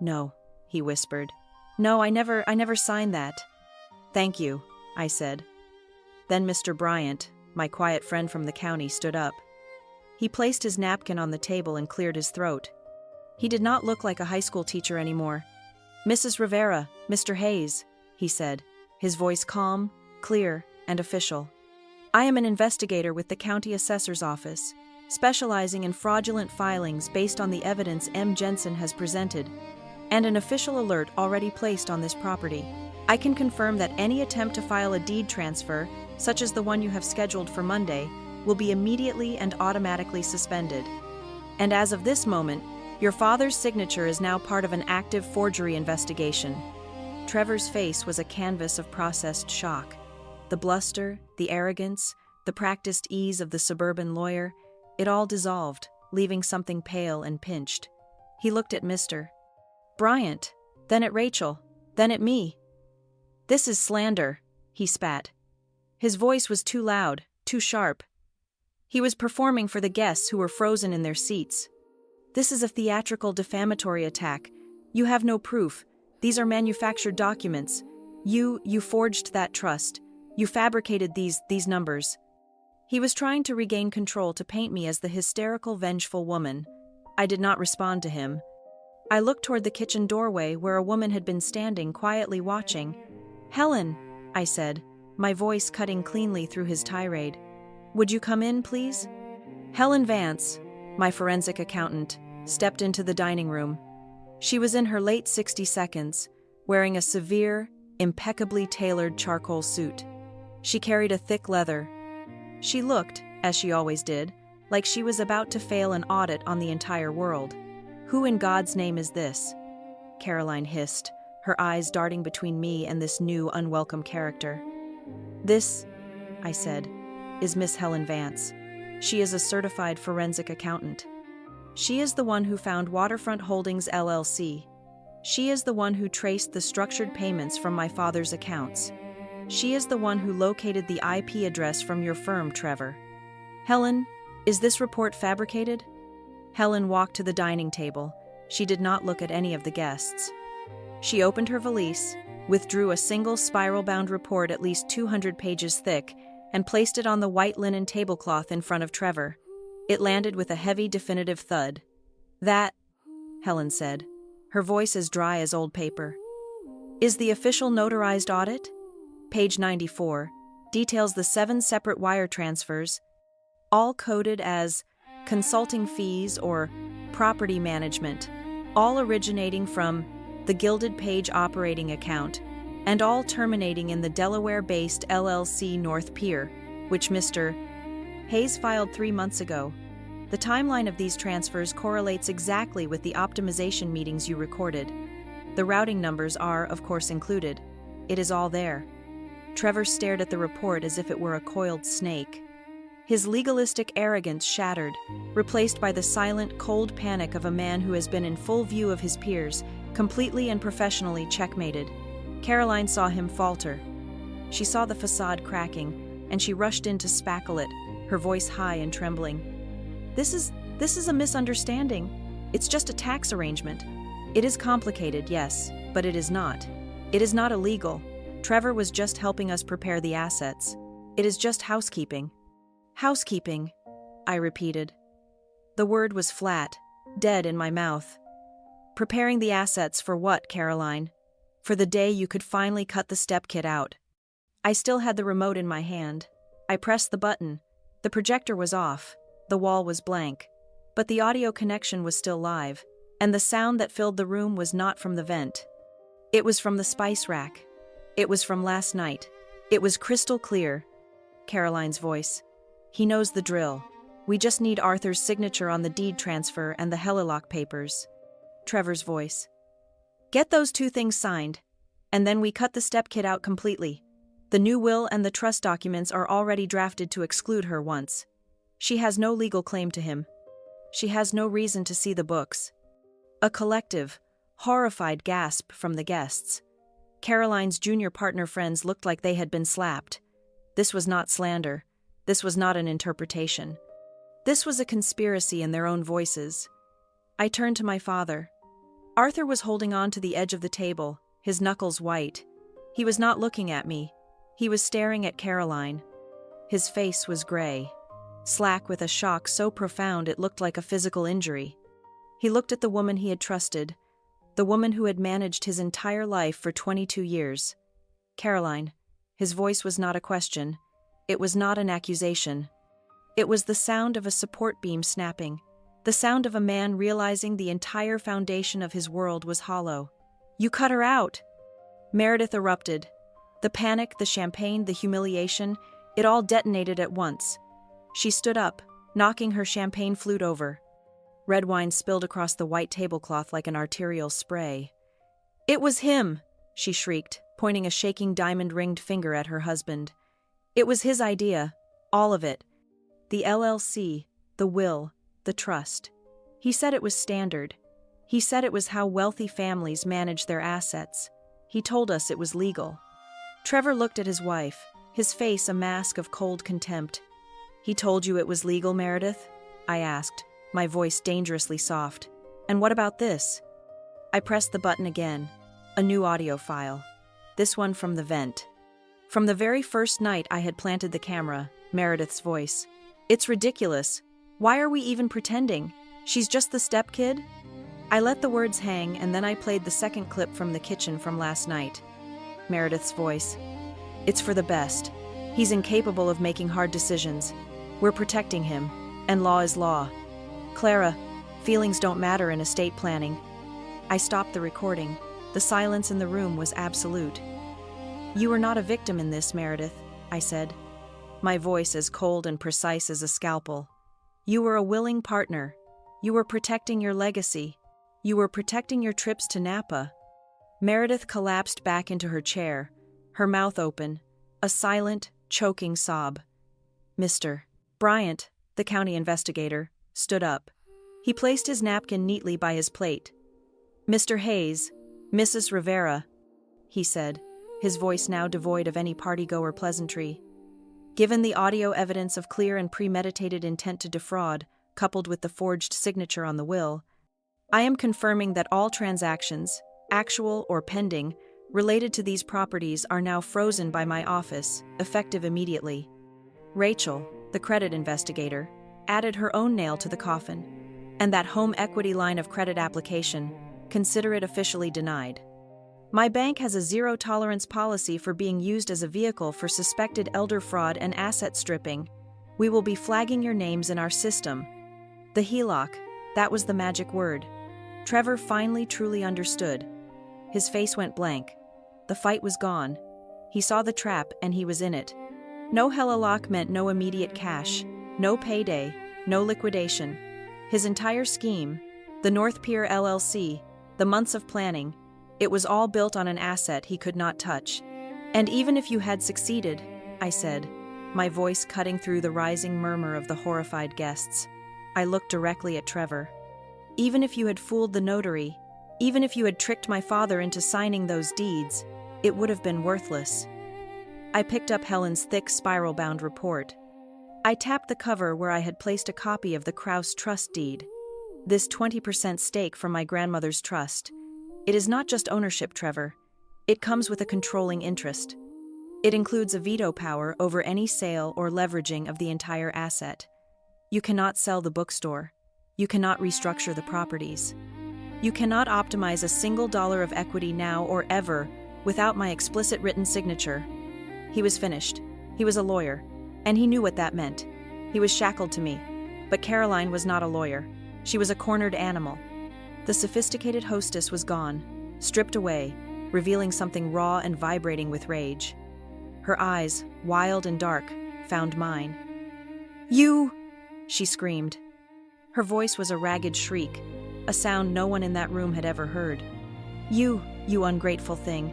No, he whispered. No, I never signed that. Thank you, I said. Then Mr. Bryant, my quiet friend from the county, stood up. He placed his napkin on the table and cleared his throat. He did not look like a high school teacher anymore. Mrs. Rivera, Mr. Hayes, he said, his voice calm, clear, and official. I am an investigator with the county assessor's office, specializing in fraudulent filings based on the evidence M. Jensen has presented, and an official alert already placed on this property. I can confirm that any attempt to file a deed transfer, such as the one you have scheduled for Monday, will be immediately and automatically suspended. And as of this moment, your father's signature is now part of an active forgery investigation. Trevor's face was a canvas of processed shock. The bluster, the arrogance, the practiced ease of the suburban lawyer, it all dissolved, leaving something pale and pinched. He looked at Mr. Bryant, then at Rachel, then at me. This is slander, he spat. His voice was too loud, too sharp. He was performing for the guests who were frozen in their seats. This is a theatrical defamatory attack. You have no proof. These are manufactured documents. You forged that trust. You fabricated these numbers. He was trying to regain control to paint me as the hysterical, vengeful woman. I did not respond to him. I looked toward the kitchen doorway where a woman had been standing quietly watching. Helen, I said, my voice cutting cleanly through his tirade. Would you come in, please? Helen Vance, my forensic accountant, stepped into the dining room. She was in her late 60s, wearing a severe, impeccably tailored charcoal suit. She carried a thick leather. She looked, as she always did, like she was about to fail an audit on the entire world. Who in God's name is this? Caroline hissed, her eyes darting between me and this new, unwelcome character. This, I said, is Miss Helen Vance. She is a certified forensic accountant. She is the one who found Waterfront Holdings LLC. She is the one who traced the structured payments from my father's accounts. She is the one who located the IP address from your firm, Trevor. Helen, is this report fabricated? Helen walked to the dining table. She did not look at any of the guests. She opened her valise, withdrew a single spiral-bound report at least 200 pages thick, and placed it on the white linen tablecloth in front of Trevor. It landed with a heavy, definitive thud. That Helen said, her voice as dry as old paper. Is the official notarized audit? Page 94 details the 7 separate wire transfers, all coded as consulting fees or property management, all originating from the Gilded Page operating account, and all terminating in the Delaware-based LLC North Pier, which Mr. Hayes filed 3 months ago. The timeline of these transfers correlates exactly with the optimization meetings you recorded. The routing numbers are, of course, included. It is all there. Trevor stared at the report as if it were a coiled snake. His legalistic arrogance shattered, replaced by the silent, cold panic of a man who has been in full view of his peers, completely and professionally checkmated. Caroline saw him falter. She saw the facade cracking, and she rushed in to spackle it, her voice high and trembling. This is a misunderstanding. It's just a tax arrangement. It is complicated, yes, but it is not. It is not illegal. Trevor was just helping us prepare the assets. It is just housekeeping. Housekeeping, I repeated. The word was flat, dead in my mouth. Preparing the assets for what, Caroline? For the day you could finally cut the stepkid out. I still had the remote in my hand. I pressed the button. The projector was off. The wall was blank. But the audio connection was still live, and the sound that filled the room was not from the vent. It was from the spice rack. It was from last night. It was crystal clear. Caroline's voice. He knows the drill. We just need Arthur's signature on the deed transfer and the Helilock papers. Trevor's voice. Get those 2 things signed, and then we cut the stepkid out completely. The new will and the trust documents are already drafted to exclude her once. She has no legal claim to him. She has no reason to see the books. A collective, horrified gasp from the guests. Caroline's junior partner friends looked like they had been slapped. This was not slander. This was not an interpretation. This was a conspiracy in their own voices. I turned to my father. Arthur was holding on to the edge of the table, his knuckles white. He was not looking at me. He was staring at Caroline. His face was gray, slack with a shock so profound it looked like a physical injury. He looked at the woman he had trusted, the woman who had managed his entire life for 22 years. Caroline. His voice was not a question. It was not an accusation. It was the sound of a support beam snapping, the sound of a man realizing the entire foundation of his world was hollow. You cut her out! Meredith erupted. The panic, the champagne, the humiliation, it all detonated at once. She stood up, knocking her champagne flute over. Red wine spilled across the white tablecloth like an arterial spray. It was him, she shrieked, pointing a shaking diamond-ringed finger at her husband. It was his idea, all of it. The LLC, the will, the trust. He said it was standard. He said it was how wealthy families manage their assets. He told us it was legal. Trevor looked at his wife, his face a mask of cold contempt. He told you it was legal, Meredith? I asked, my voice dangerously soft. And what about this? I pressed the button again. A new audio file. This one from the vent. From the very first night I had planted the camera, Meredith's voice. It's ridiculous. Why are we even pretending? She's just the stepkid? I let the words hang and then I played the second clip from the kitchen from last night. Meredith's voice. It's for the best. He's incapable of making hard decisions. We're protecting him, and law is law. Clara, feelings don't matter in estate planning. I stopped the recording. The silence in the room was absolute. You were not a victim in this, Meredith, I said, my voice as cold and precise as a scalpel. You were a willing partner. You were protecting your legacy. You were protecting your trips to Napa. Meredith collapsed back into her chair, her mouth open, a silent, choking sob. Mr. Bryant, the county investigator, stood up. He placed his napkin neatly by his plate. Mr. Hayes, Mrs. Rivera, he said, his voice now devoid of any party-goer pleasantry. Given the audio evidence of clear and premeditated intent to defraud, coupled with the forged signature on the will, I am confirming that all transactions, actual or pending, related to these properties are now frozen by my office, effective immediately. Rachel, the credit investigator, added her own nail to the coffin. And that home equity line of credit application, consider it officially denied. My bank has a zero-tolerance policy for being used as a vehicle for suspected elder fraud and asset stripping. We will be flagging your names in our system. The HELOC, that was the magic word. Trevor finally truly understood. His face went blank. The fight was gone. He saw the trap and he was in it. No HELOC meant no immediate cash, no payday, no liquidation. His entire scheme, the North Pier LLC, the months of planning, it was all built on an asset he could not touch. And even if you had succeeded, I said, my voice cutting through the rising murmur of the horrified guests. I looked directly at Trevor. Even if you had fooled the notary, even if you had tricked my father into signing those deeds, it would have been worthless. I picked up Helen's thick spiral-bound report. I tapped the cover where I had placed a copy of the Kraus trust deed. This 20% stake from my grandmother's trust. It is not just ownership, Trevor. It comes with a controlling interest. It includes a veto power over any sale or leveraging of the entire asset. You cannot sell the bookstore. You cannot restructure the properties. You cannot optimize a single dollar of equity now or ever without my explicit written signature. He was finished. He was a lawyer, and he knew what that meant. He was shackled to me. But Caroline was not a lawyer. She was a cornered animal. The sophisticated hostess was gone, stripped away, revealing something raw and vibrating with rage. Her eyes, wild and dark, found mine. "You!" she screamed. Her voice was a ragged shriek, a sound no one in that room had ever heard. You ungrateful thing.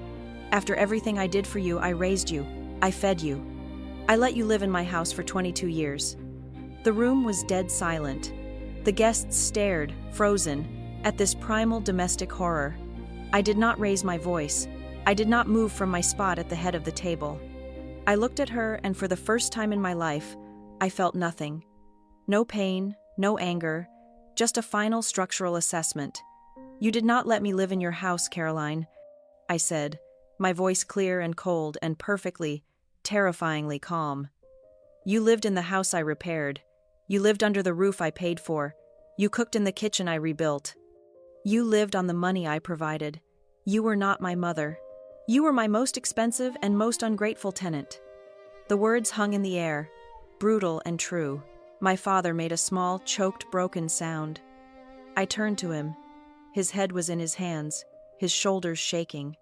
After everything I did for you, I raised you. I fed you. I let you live in my house for 22 years. The room was dead silent. The guests stared, frozen, at this primal domestic horror. I did not raise my voice. I did not move from my spot at the head of the table. I looked at her, and for the first time in my life, I felt nothing. No pain, no anger, just a final structural assessment. You did not let me live in your house, Caroline, I said, my voice clear and cold and perfectly, terrifyingly calm. You lived in the house I repaired. You lived under the roof I paid for. You cooked in the kitchen I rebuilt. You lived on the money I provided. You were not my mother. You were my most expensive and most ungrateful tenant. The words hung in the air, brutal and true. My father made a small, choked, broken sound. I turned to him. His head was in his hands, his shoulders shaking.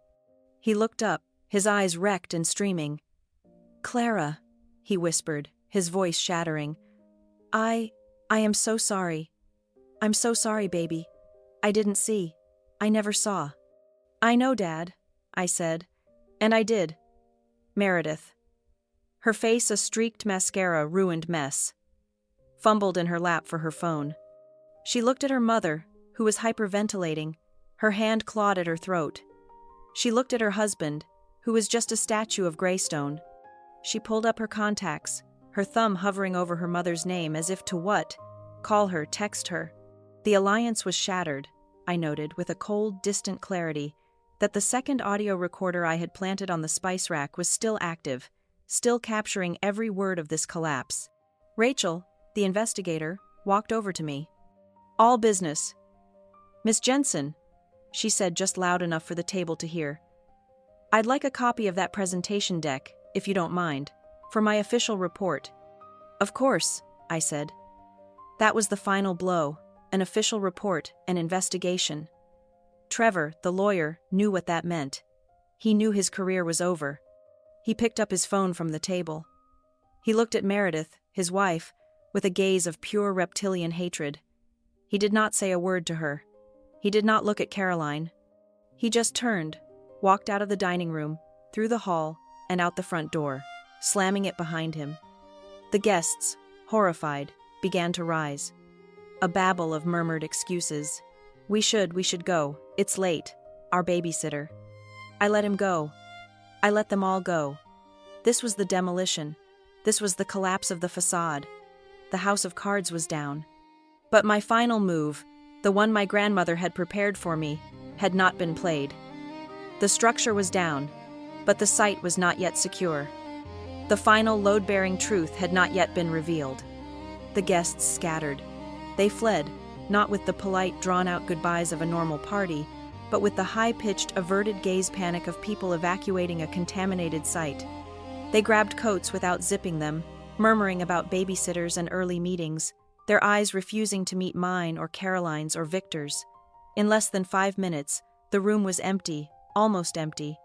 He looked up, his eyes wrecked and streaming. "Clara," he whispered, his voice shattering. I am so sorry. I'm so sorry, baby. I didn't see. I never saw." "I know, Dad," I said. And I did. Meredith. Her face a streaked mascara ruined mess. Fumbled in her lap for her phone. She looked at her mother, who was hyperventilating, her hand clawed at her throat. She looked at her husband, who was just a statue of Greystone. She pulled up her contacts, her thumb hovering over her mother's name as if to what? Call her, text her. The alliance was shattered, I noted with a cold, distant clarity, that the second audio recorder I had planted on the spice rack was still active, still capturing every word of this collapse. Rachel, the investigator, walked over to me. "All business." "Miss Jensen," she said just loud enough for the table to hear. "I'd like a copy of that presentation deck, if you don't mind, for my official report." "Of course," I said. That was the final blow, an official report, an investigation. Trevor, the lawyer, knew what that meant. He knew his career was over. He picked up his phone from the table. He looked at Meredith, his wife, with a gaze of pure reptilian hatred. He did not say a word to her. He did not look at Caroline. He just turned, walked out of the dining room, through the hall, and out the front door, slamming it behind him. The guests, horrified, began to rise. A babble of murmured excuses. We should go. It's late. Our babysitter." I let him go. I let them all go. This was the demolition. This was the collapse of the facade. The house of cards was down. But my final move, the one my grandmother had prepared for me, had not been played. The structure was down, but the site was not yet secure. The final load-bearing truth had not yet been revealed. The guests scattered. They fled, not with the polite, drawn-out goodbyes of a normal party, but with the high-pitched, averted gaze panic of people evacuating a contaminated site. They grabbed coats without zipping them, murmuring about babysitters and early meetings, their eyes refusing to meet mine or Caroline's or Victor's. In less than 5 minutes, the room was empty, almost empty.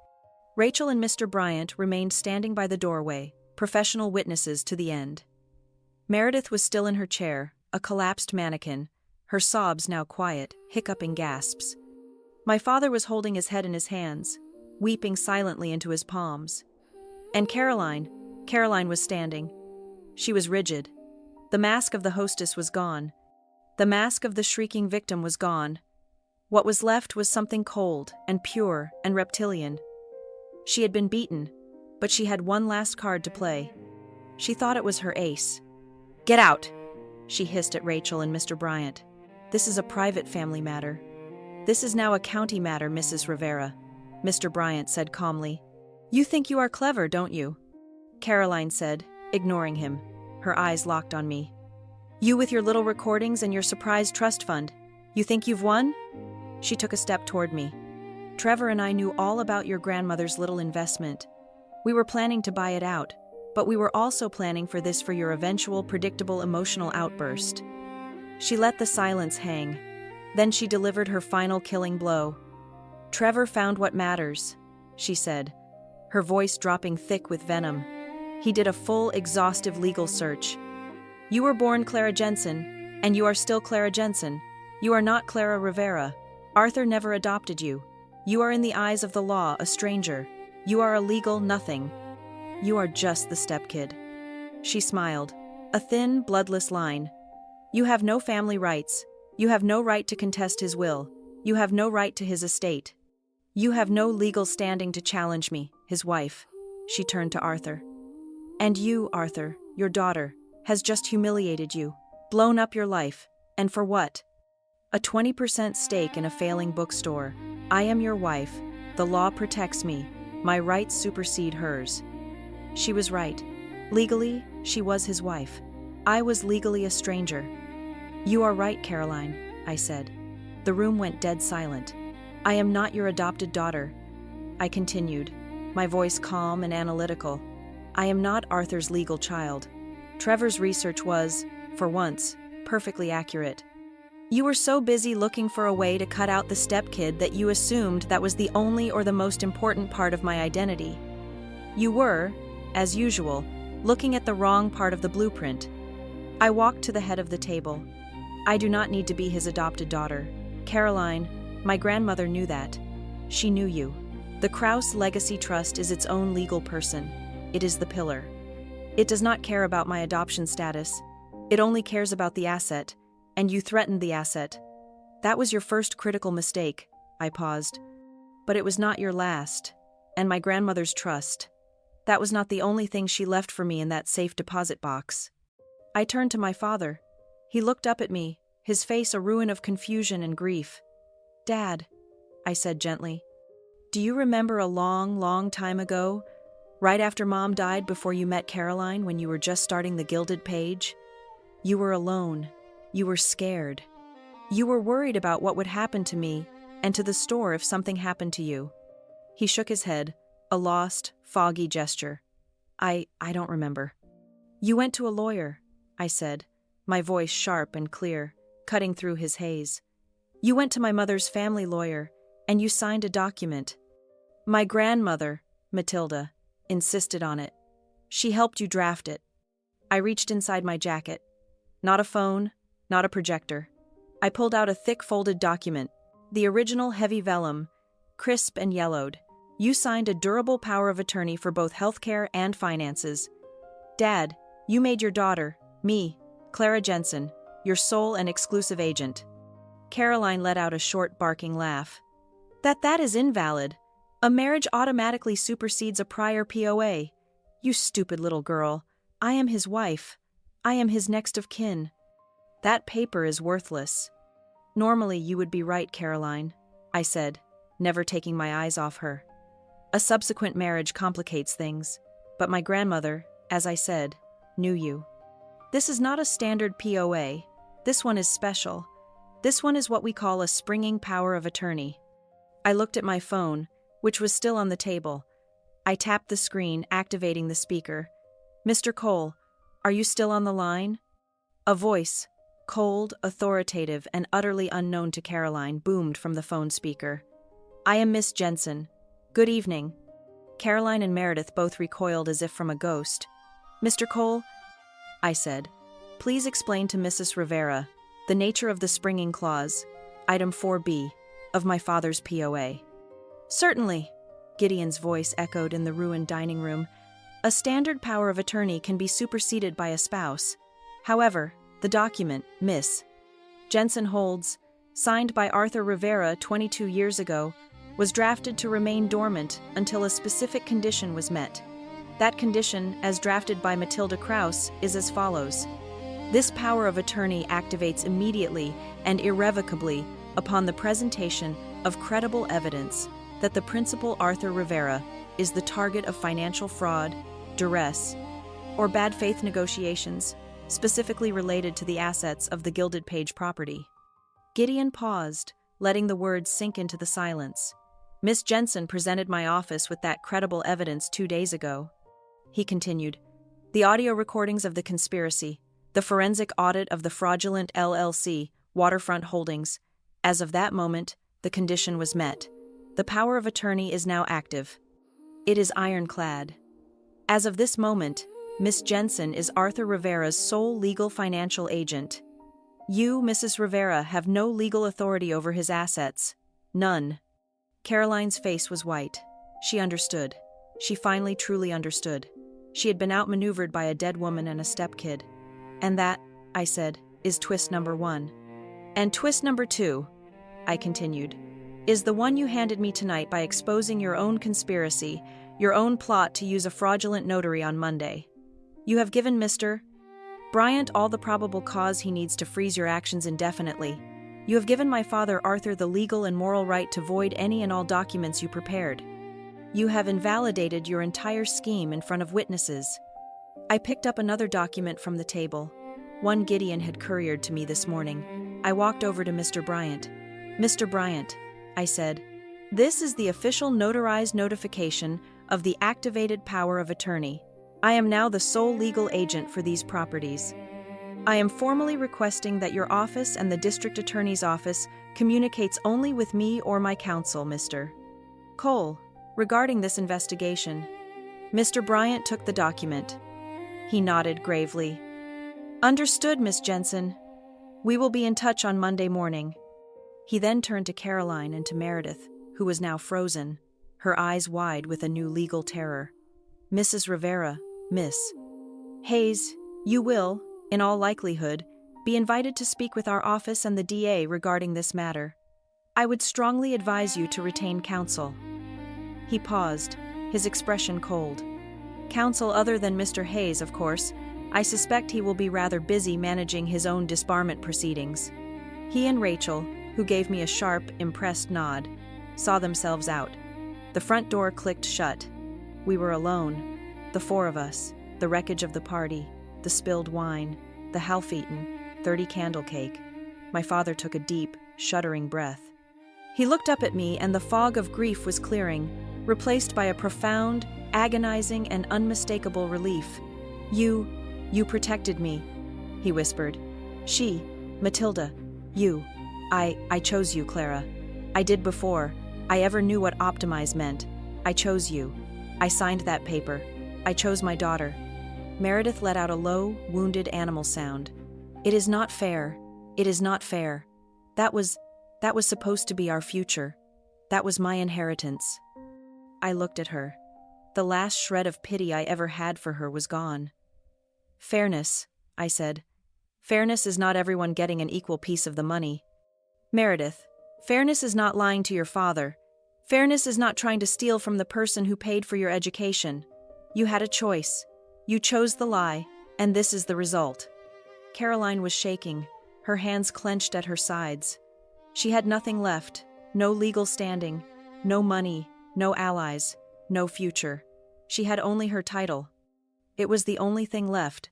Rachel and Mr. Bryant remained standing by the doorway, professional witnesses to the end. Meredith was still in her chair, a collapsed mannequin, her sobs now quiet, hiccuping gasps. My father was holding his head in his hands, weeping silently into his palms. And Caroline was standing. She was rigid. The mask of the hostess was gone. The mask of the shrieking victim was gone. What was left was something cold and pure and reptilian. She had been beaten, but she had one last card to play. She thought it was her ace. "Get out!" she hissed at Rachel and Mr. Bryant. "This is a private family matter." "This is now a county matter, Mrs. Rivera," Mr. Bryant said calmly. "You think you are clever, don't you?" Caroline said, ignoring him, her eyes locked on me. "You with your little recordings and your surprise trust fund. You think you've won?" She took a step toward me. "Trevor and I knew all about your grandmother's little investment. We were planning to buy it out, but we were also planning for this for your eventual predictable emotional outburst." She let the silence hang. Then she delivered her final killing blow. "Trevor found what matters," she said, her voice dropping thick with venom. "He did a full, exhaustive legal search. You were born Clara Jensen, and you are still Clara Jensen. You are not Clara Rivera. Arthur never adopted you. You are in the eyes of the law a stranger. You are a legal nothing. You are just the stepkid." She smiled, a thin, bloodless line. "You have no family rights. You have no right to contest his will. You have no right to his estate. You have no legal standing to challenge me, his wife." She turned to Arthur. "And you, Arthur, your daughter, has just humiliated you, blown up your life, and for what? A 20% stake in a failing bookstore. I am your wife. The law protects me. My rights supersede hers." She was right. Legally, she was his wife. I was legally a stranger. "You are right, Caroline," I said. The room went dead silent. "I am not your adopted daughter," I continued, my voice calm and analytical. "I am not Arthur's legal child. Trevor's research was, for once, perfectly accurate. You were so busy looking for a way to cut out the stepkid that you assumed that was the only or the most important part of my identity. You were, as usual, looking at the wrong part of the blueprint." I walked to the head of the table. "I do not need to be his adopted daughter. Caroline, my grandmother knew that. She knew you. The Krause Legacy Trust is its own legal person. It is the pillar. It does not care about my adoption status. It only cares about the asset, and you threatened the asset. That was your first critical mistake." I paused. "But it was not your last. And my grandmother's trust. That was not the only thing she left for me in that safe deposit box." I turned to my father. He looked up at me, his face a ruin of confusion and grief. "Dad," I said gently, "do you remember a long, long time ago, right after Mom died before you met Caroline when you were just starting the Gilded Page? You were alone. You were scared. You were worried about what would happen to me and to the store if something happened to you." He shook his head, a lost, foggy gesture. I don't remember." "You went to a lawyer," I said, my voice sharp and clear, cutting through his haze. "You went to my mother's family lawyer, and you signed a document. My grandmother, Matilda, insisted on it. She helped you draft it." I reached inside my jacket. Not a phone, not a projector. I pulled out a thick folded document, the original heavy vellum, crisp and yellowed. "You signed a durable power of attorney for both healthcare and finances. Dad, you made your daughter, me, Clara Jensen, your sole and exclusive agent." Caroline let out a short barking laugh. That is invalid. A marriage automatically supersedes a prior POA. You stupid little girl. I am his wife. I am his next of kin. That paper is worthless." "Normally you would be right, Caroline," I said, never taking my eyes off her. "A subsequent marriage complicates things, but my grandmother, as I said, knew you. This is not a standard POA. This one is special. This one is what we call a springing power of attorney. I looked at my phone, which was still on the table. I tapped the screen, activating the speaker. "Mr. Cole, are you still on the line?" A voice, cold, authoritative, and utterly unknown to Caroline, boomed from the phone speaker. "I am Miss Jensen. Good evening." Caroline and Meredith both recoiled as if from a ghost. "Mr. Cole," I said, "please explain to Mrs. Rivera the nature of the springing clause, item 4B, of my father's POA." "Certainly," Gideon's voice echoed in the ruined dining room. "A standard power of attorney can be superseded by a spouse. However, the document, Miss Jensen holds, signed by Arthur Rivera 22 years ago, was drafted to remain dormant until a specific condition was met. That condition, as drafted by Matilda Kraus, is as follows. This power of attorney activates immediately and irrevocably upon the presentation of credible evidence that the principal Arthur Rivera is the target of financial fraud, duress, or bad faith negotiations, specifically related to the assets of the Gilded Page property." Gideon paused, letting the words sink into the silence. "Miss Jensen presented my office with that credible evidence 2 days ago." He continued, "The audio recordings of the conspiracy, the forensic audit of the fraudulent LLC, Waterfront Holdings. As of that moment, the condition was met. The power of attorney is now active. It is ironclad. As of this moment, Miss Jensen is Arthur Rivera's sole legal financial agent. You, Mrs. Rivera, have no legal authority over his assets. None." Caroline's face was white. She understood. She finally truly understood. She had been outmaneuvered by a dead woman and a stepkid. "And that," I said, "is twist number 1. And twist number 2, I continued, "is the one you handed me tonight by exposing your own conspiracy, your own plot to use a fraudulent notary on Monday. You have given Mr. Bryant all the probable cause he needs to freeze your actions indefinitely. You have given my father Arthur the legal and moral right to void any and all documents you prepared. You have invalidated your entire scheme in front of witnesses." I picked up another document from the table. One Gideon had couriered to me this morning. I walked over to Mr. Bryant. "Mr. Bryant," I said, "this is the official notarized notification of the activated power of attorney. I am now the sole legal agent for these properties. I am formally requesting that your office and the district attorney's office communicates only with me or my counsel, Mr. Cole, regarding this investigation." Mr. Bryant took the document. He nodded gravely. "Understood, Miss Jensen. We will be in touch on Monday morning." He then turned to Caroline and to Meredith, who was now frozen, her eyes wide with a new legal terror. "Mrs. Rivera, Miss Hayes, you will, in all likelihood, be invited to speak with our office and the DA regarding this matter. I would strongly advise you to retain counsel." He paused, his expression cold. "Counsel other than Mr. Hayes, of course. I suspect he will be rather busy managing his own disbarment proceedings." He and Rachel, who gave me a sharp, impressed nod, saw themselves out. The front door clicked shut. We were alone, the 4 of us, the wreckage of the party, the spilled wine, the half-eaten, 30-candle cake. My father took a deep, shuddering breath. He looked up at me, and the fog of grief was clearing, replaced by a profound, agonizing, and unmistakable relief. You protected me," he whispered. Matilda, you. I chose you, Clara. I did before I ever knew what optimize meant. I chose you. I signed that paper. I chose my daughter." Meredith let out a low, wounded animal sound. "It is not fair. It is not fair. That was supposed to be our future. That was my inheritance." I looked at her. The last shred of pity I ever had for her was gone. "Fairness," I said. "Fairness is not everyone getting an equal piece of the money. Meredith, fairness is not lying to your father. Fairness is not trying to steal from the person who paid for your education. You had a choice. You chose the lie, and this is the result." Caroline was shaking, her hands clenched at her sides. She had nothing left, no legal standing, no money, no allies, no future. She had only her title. It was the only thing left.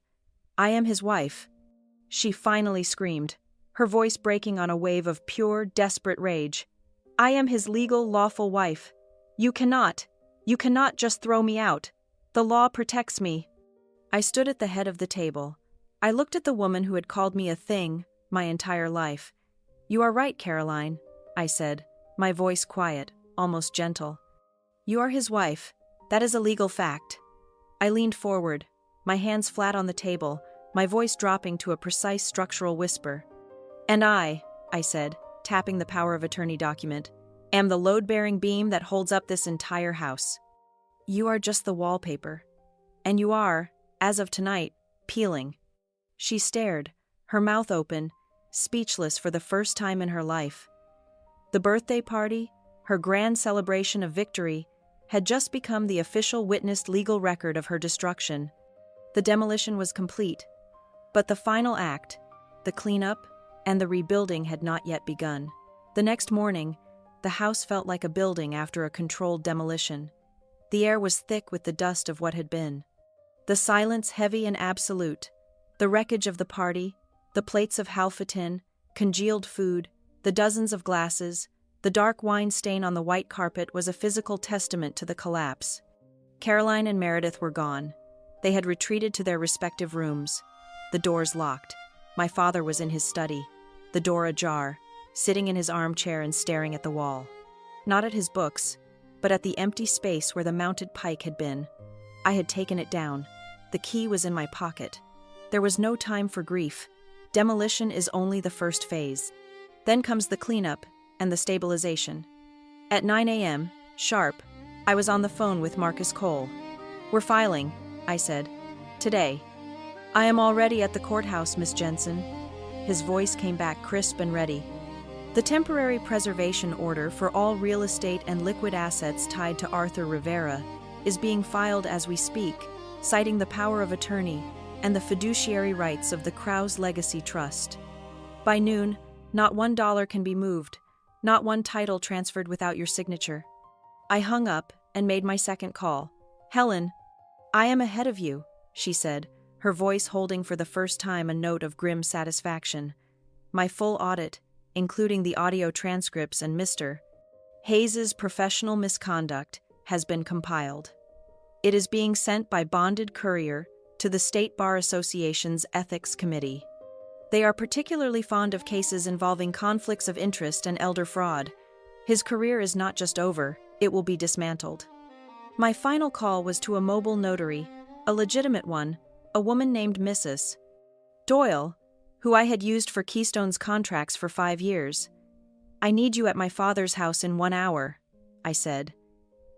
"I am his wife," she finally screamed, her voice breaking on a wave of pure, desperate rage. "I am his legal, lawful wife. You cannot just throw me out. The law protects me." I stood at the head of the table. I looked at the woman who had called me a thing my entire life. "You are right, Caroline," I said, my voice quiet, almost gentle. "You are his wife. That is a legal fact." I leaned forward, my hands flat on the table, my voice dropping to a precise structural whisper. "And I said, tapping the power of attorney document, "am the load-bearing beam that holds up this entire house. You are just the wallpaper. And you are, as of tonight, peeling." She stared, her mouth open, speechless for the first time in her life. The birthday party, her grand celebration of victory, had just become the official witnessed legal record of her destruction. The demolition was complete, but the final act, the cleanup, and the rebuilding had not yet begun. The next morning, the house felt like a building after a controlled demolition. The air was thick with the dust of what had been. The silence heavy and absolute. The wreckage of the party, the plates of halfatin, congealed food, the dozens of glasses, the dark wine stain on the white carpet was a physical testament to the collapse. Caroline and Meredith were gone. They had retreated to their respective rooms. The doors locked. My father was in his study, the door ajar, sitting in his armchair and staring at the wall. Not at his books, but at the empty space where the mounted pike had been. I had taken it down. The key was in my pocket. There was no time for grief. Demolition is only the first phase. Then comes the cleanup and the stabilization. At 9 a.m., sharp, I was on the phone with Marcus Cole. "We're filing," I said. "Today." "I am already at the courthouse, Miss Jensen." His voice came back crisp and ready. "The temporary preservation order for all real estate and liquid assets tied to Arthur Rivera is being filed as we speak, citing the power of attorney and the fiduciary rights of the Krause Legacy Trust. By noon, not $1 can be moved, not one title transferred without your signature." I hung up and made my second call. "Helen, I am ahead of you," she said, her voice holding for the first time a note of grim satisfaction. "My full audit, including the audio transcripts and Mr. Hayes's professional misconduct, has been compiled. It is being sent by bonded courier to the State Bar Association's Ethics Committee. They are particularly fond of cases involving conflicts of interest and elder fraud. His career is not just over, it will be dismantled." My final call was to a mobile notary, a legitimate one, a woman named Mrs. Doyle, who I had used for Keystone's contracts for 5 years. "I need you at my father's house in 1 hour," I said.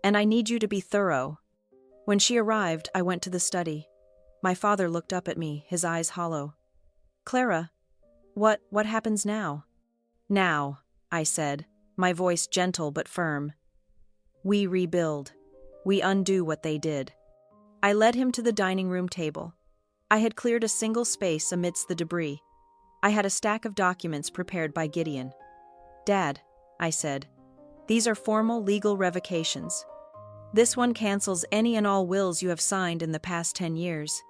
"And I need you to be thorough." When she arrived, I went to the study. My father looked up at me, his eyes hollow. "Clara, what happens now?" "Now," I said, my voice gentle but firm. "We rebuild. We undo what they did." I led him to the dining room table. I had cleared a single space amidst the debris. I had a stack of documents prepared by Gideon. "Dad," I said, "these are formal legal revocations. This one cancels any and all wills you have signed in the past 10 years.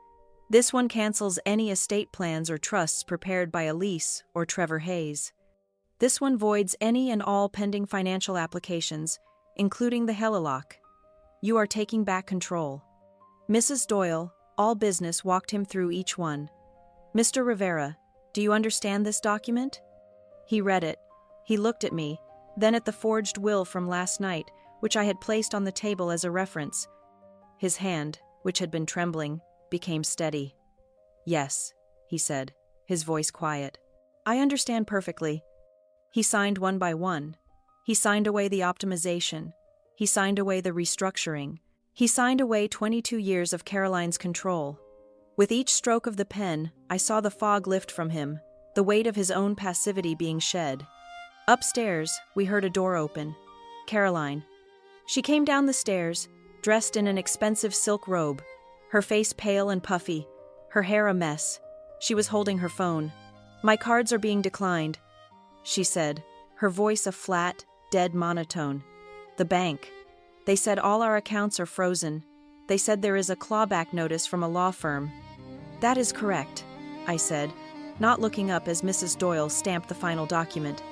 This one cancels any estate plans or trusts prepared by Elise or Trevor Hayes. This one voids any and all pending financial applications, including the Helilock. You are taking back control." Mrs. Doyle, all business, walked him through each one. "Mr. Rivera, do you understand this document?" He read it. He looked at me, then at the forged will from last night, which I had placed on the table as a reference. His hand, which had been trembling, became steady. "Yes," he said, his voice quiet. "I understand perfectly." He signed one by one. He signed away the optimization. He signed away the restructuring. He signed away 22 years of Caroline's control. With each stroke of the pen, I saw the fog lift from him, the weight of his own passivity being shed. Upstairs, we heard a door open. Caroline. She came down the stairs, dressed in an expensive silk robe, her face pale and puffy, her hair a mess. She was holding her phone. "My cards are being declined," she said, her voice a flat, dead monotone. "The bank. They said all our accounts are frozen. They said there is a clawback notice from a law firm." "That is correct," I said, not looking up as Mrs. Doyle stamped the final document.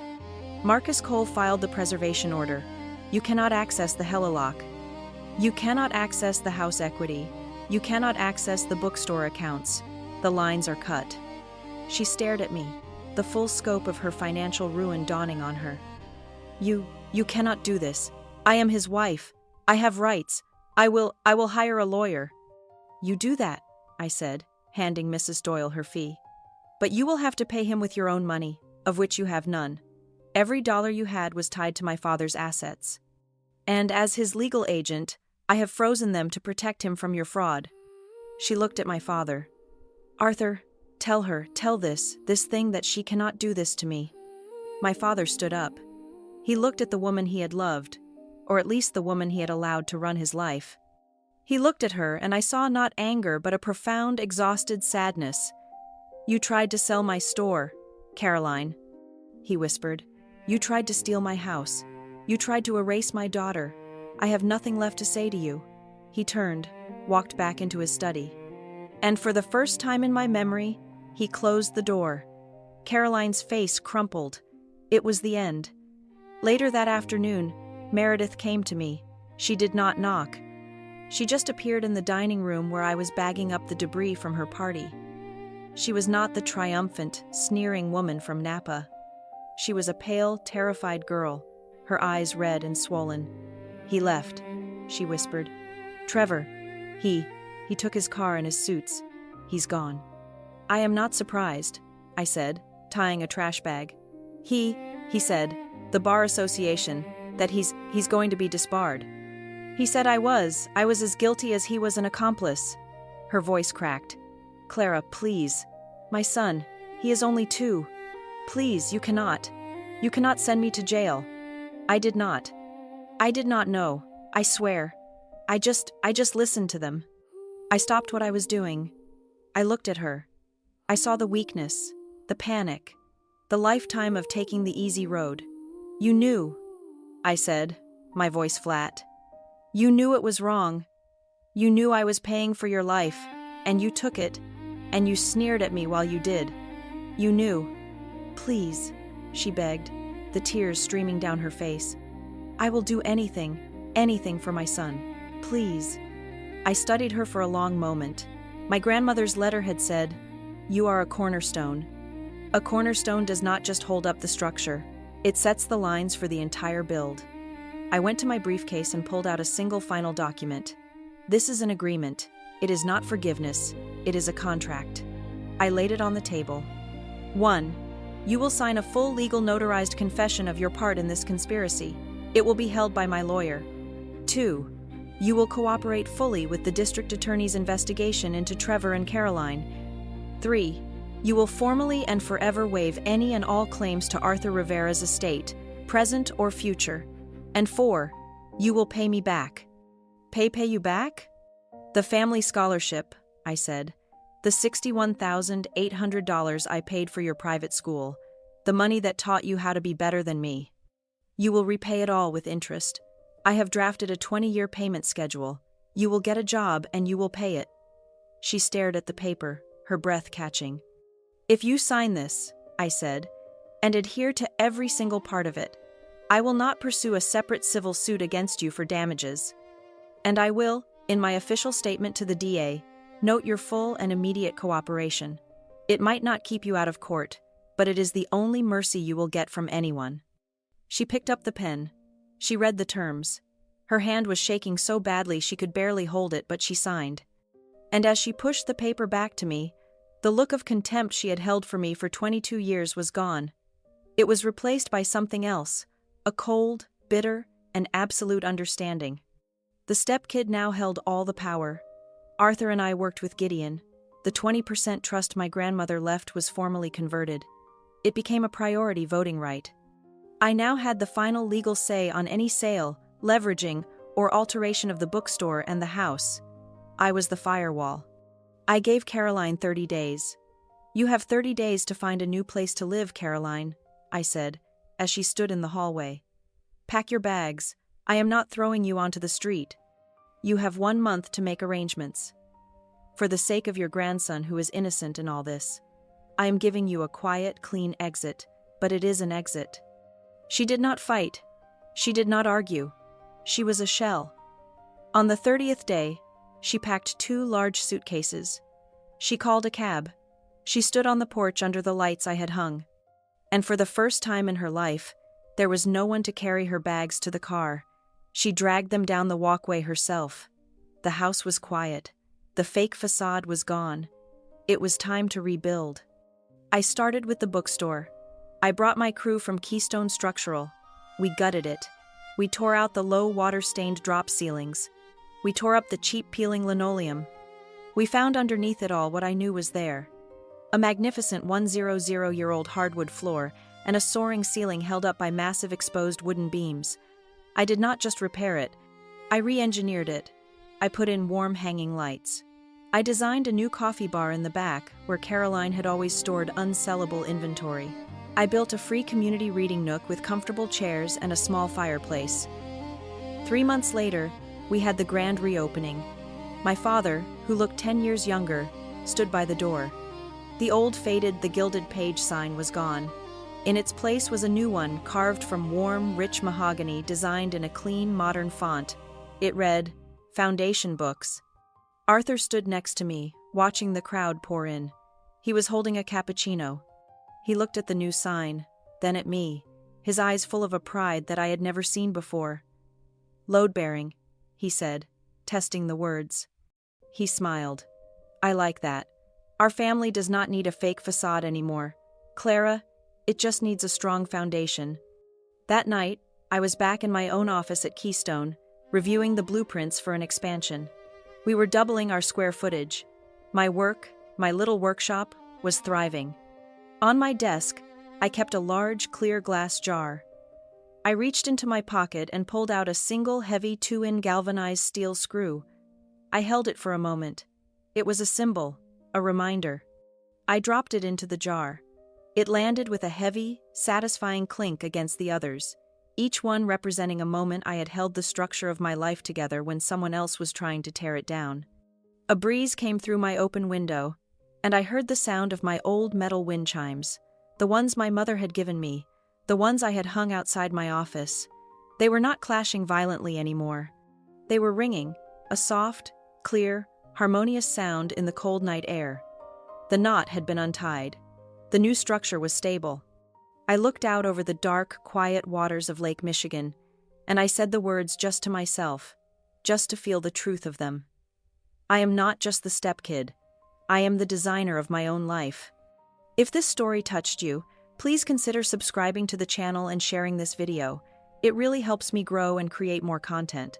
Marcus Cole filed the preservation order. You cannot access the helilock. You cannot access the house equity. You cannot access the bookstore accounts. The lines are cut. She stared at me, the full scope of her financial ruin dawning on her. You cannot do this. I am his wife. I have rights. I will hire a lawyer. You do that, I said, handing Mrs. Doyle her fee. But you will have to pay him with your own money, of which you have none. Every dollar you had was tied to my father's assets. And as his legal agent, I have frozen them to protect him from your fraud. She looked at my father. Arthur, tell this thing that she cannot do this to me. My father stood up. He looked at the woman he had loved, or at least the woman he had allowed to run his life. He looked at her, and I saw not anger but a profound, exhausted sadness. You tried to sell my store, Caroline, he whispered. You tried to steal my house. You tried to erase my daughter. I have nothing left to say to you. He turned, walked back into his study. And for the first time in my memory, he closed the door. Caroline's face crumpled. It was the end. Later that afternoon, Meredith came to me. She did not knock. She just appeared in the dining room where I was bagging up the debris from her party. She was not the triumphant, sneering woman from Napa. She was a pale, terrified girl, her eyes red and swollen. He left, she whispered. Trevor, he took his car and his suits. He's gone. I am not surprised, I said, tying a trash bag. He said, the Bar Association, that he's going to be disbarred. He said I was as guilty as he was an accomplice. Her voice cracked. Clara, please. My son, he is only 2. Please, you cannot send me to jail. I did not know, I swear. I just listened to them. I stopped what I was doing. I looked at her. I saw the weakness, the panic, the lifetime of taking the easy road. You knew, I said, my voice flat. You knew it was wrong. You knew I was paying for your life, and you took it, and you sneered at me while you did. You knew. Please, she begged, the tears streaming down her face. I will do anything for my son. Please. I studied her for a long moment. My grandmother's letter had said, You are a cornerstone. A cornerstone does not just hold up the structure. It sets the lines for the entire build. I went to my briefcase and pulled out a single final document. This is an agreement. It is not forgiveness. It is a contract. I laid it on the table. 1. You will sign a full legal notarized confession of your part in this conspiracy. It will be held by my lawyer. 2. You will cooperate fully with the district attorney's investigation into Trevor and Caroline. 3. You will formally and forever waive any and all claims to Arthur Rivera's estate, present or future. And 4. You will pay me back. Pay you back? The family scholarship, I said. The $61,800 I paid for your private school. The money that taught you how to be better than me. You will repay it all with interest. I have drafted a 20-year payment schedule. You will get a job and you will pay it. She stared at the paper, her breath catching. If you sign this, I said, and adhere to every single part of it, I will not pursue a separate civil suit against you for damages. And I will, in my official statement to the DA, note your full and immediate cooperation. It might not keep you out of court, but it is the only mercy you will get from anyone. She picked up the pen. She read the terms. Her hand was shaking so badly she could barely hold it, but she signed. And as she pushed the paper back to me, the look of contempt she had held for me for 22 years was gone. It was replaced by something else, a cold, bitter, and absolute understanding. The stepkid now held all the power. Arthur and I worked with Gideon. The 20% trust my grandmother left was formally converted. It became a priority voting right. I now had the final legal say on any sale, leveraging, or alteration of the bookstore and the house. I was the firewall. I gave Caroline 30 days. You have 30 days to find a new place to live, Caroline, I said, as she stood in the hallway. Pack your bags. I am not throwing you onto the street. You have 1 month to make arrangements. For the sake of your grandson who is innocent in all this. I am giving you a quiet, clean exit, but it is an exit. She did not fight. She did not argue. She was a shell. On the 30th day, she packed 2 large suitcases. She called a cab. She stood on the porch under the lights I had hung. And for the first time in her life, there was no one to carry her bags to the car. She dragged them down the walkway herself. The house was quiet. The fake facade was gone. It was time to rebuild. I started with the bookstore. I brought my crew from Keystone Structural. We gutted it. We tore out the low water-stained drop ceilings. We tore up the cheap peeling linoleum. We found underneath it all what I knew was there. A magnificent 100-year-old hardwood floor and a soaring ceiling held up by massive exposed wooden beams. I did not just repair it. I re-engineered it. I put in warm hanging lights. I designed a new coffee bar in the back where Caroline had always stored unsellable inventory. I built a free community reading nook with comfortable chairs and a small fireplace. 3 months later, we had the grand reopening. My father, who looked 10 years younger, stood by the door. The old faded "The Gilded Page" sign was gone. In its place was a new one carved from warm, rich mahogany designed in a clean, modern font. It read, "Foundation Books." Arthur stood next to me, watching the crowd pour in. He was holding a cappuccino. He looked at the new sign, then at me, his eyes full of a pride that I had never seen before. "Load-bearing," he said, testing the words. He smiled. "I like that. Our family does not need a fake facade anymore. Clara, it just needs a strong foundation." That night, I was back in my own office at Keystone, reviewing the blueprints for an expansion. We were doubling our square footage. My work, my little workshop, was thriving. On my desk, I kept a large, clear glass jar. I reached into my pocket and pulled out a single heavy 2-in galvanized steel screw. I held it for a moment. It was a symbol, a reminder. I dropped it into the jar. It landed with a heavy, satisfying clink against the others, each one representing a moment I had held the structure of my life together when someone else was trying to tear it down. A breeze came through my open window, and I heard the sound of my old metal wind chimes, the ones my mother had given me, the ones I had hung outside my office. They were not clashing violently anymore. They were ringing, a soft, clear, harmonious sound in the cold night air. The knot had been untied. The new structure was stable. I looked out over the dark, quiet waters of Lake Michigan, and I said the words just to myself, just to feel the truth of them. I am not just the stepkid. I am the designer of my own life. If this story touched you, please consider subscribing to the channel and sharing this video. It really helps me grow and create more content.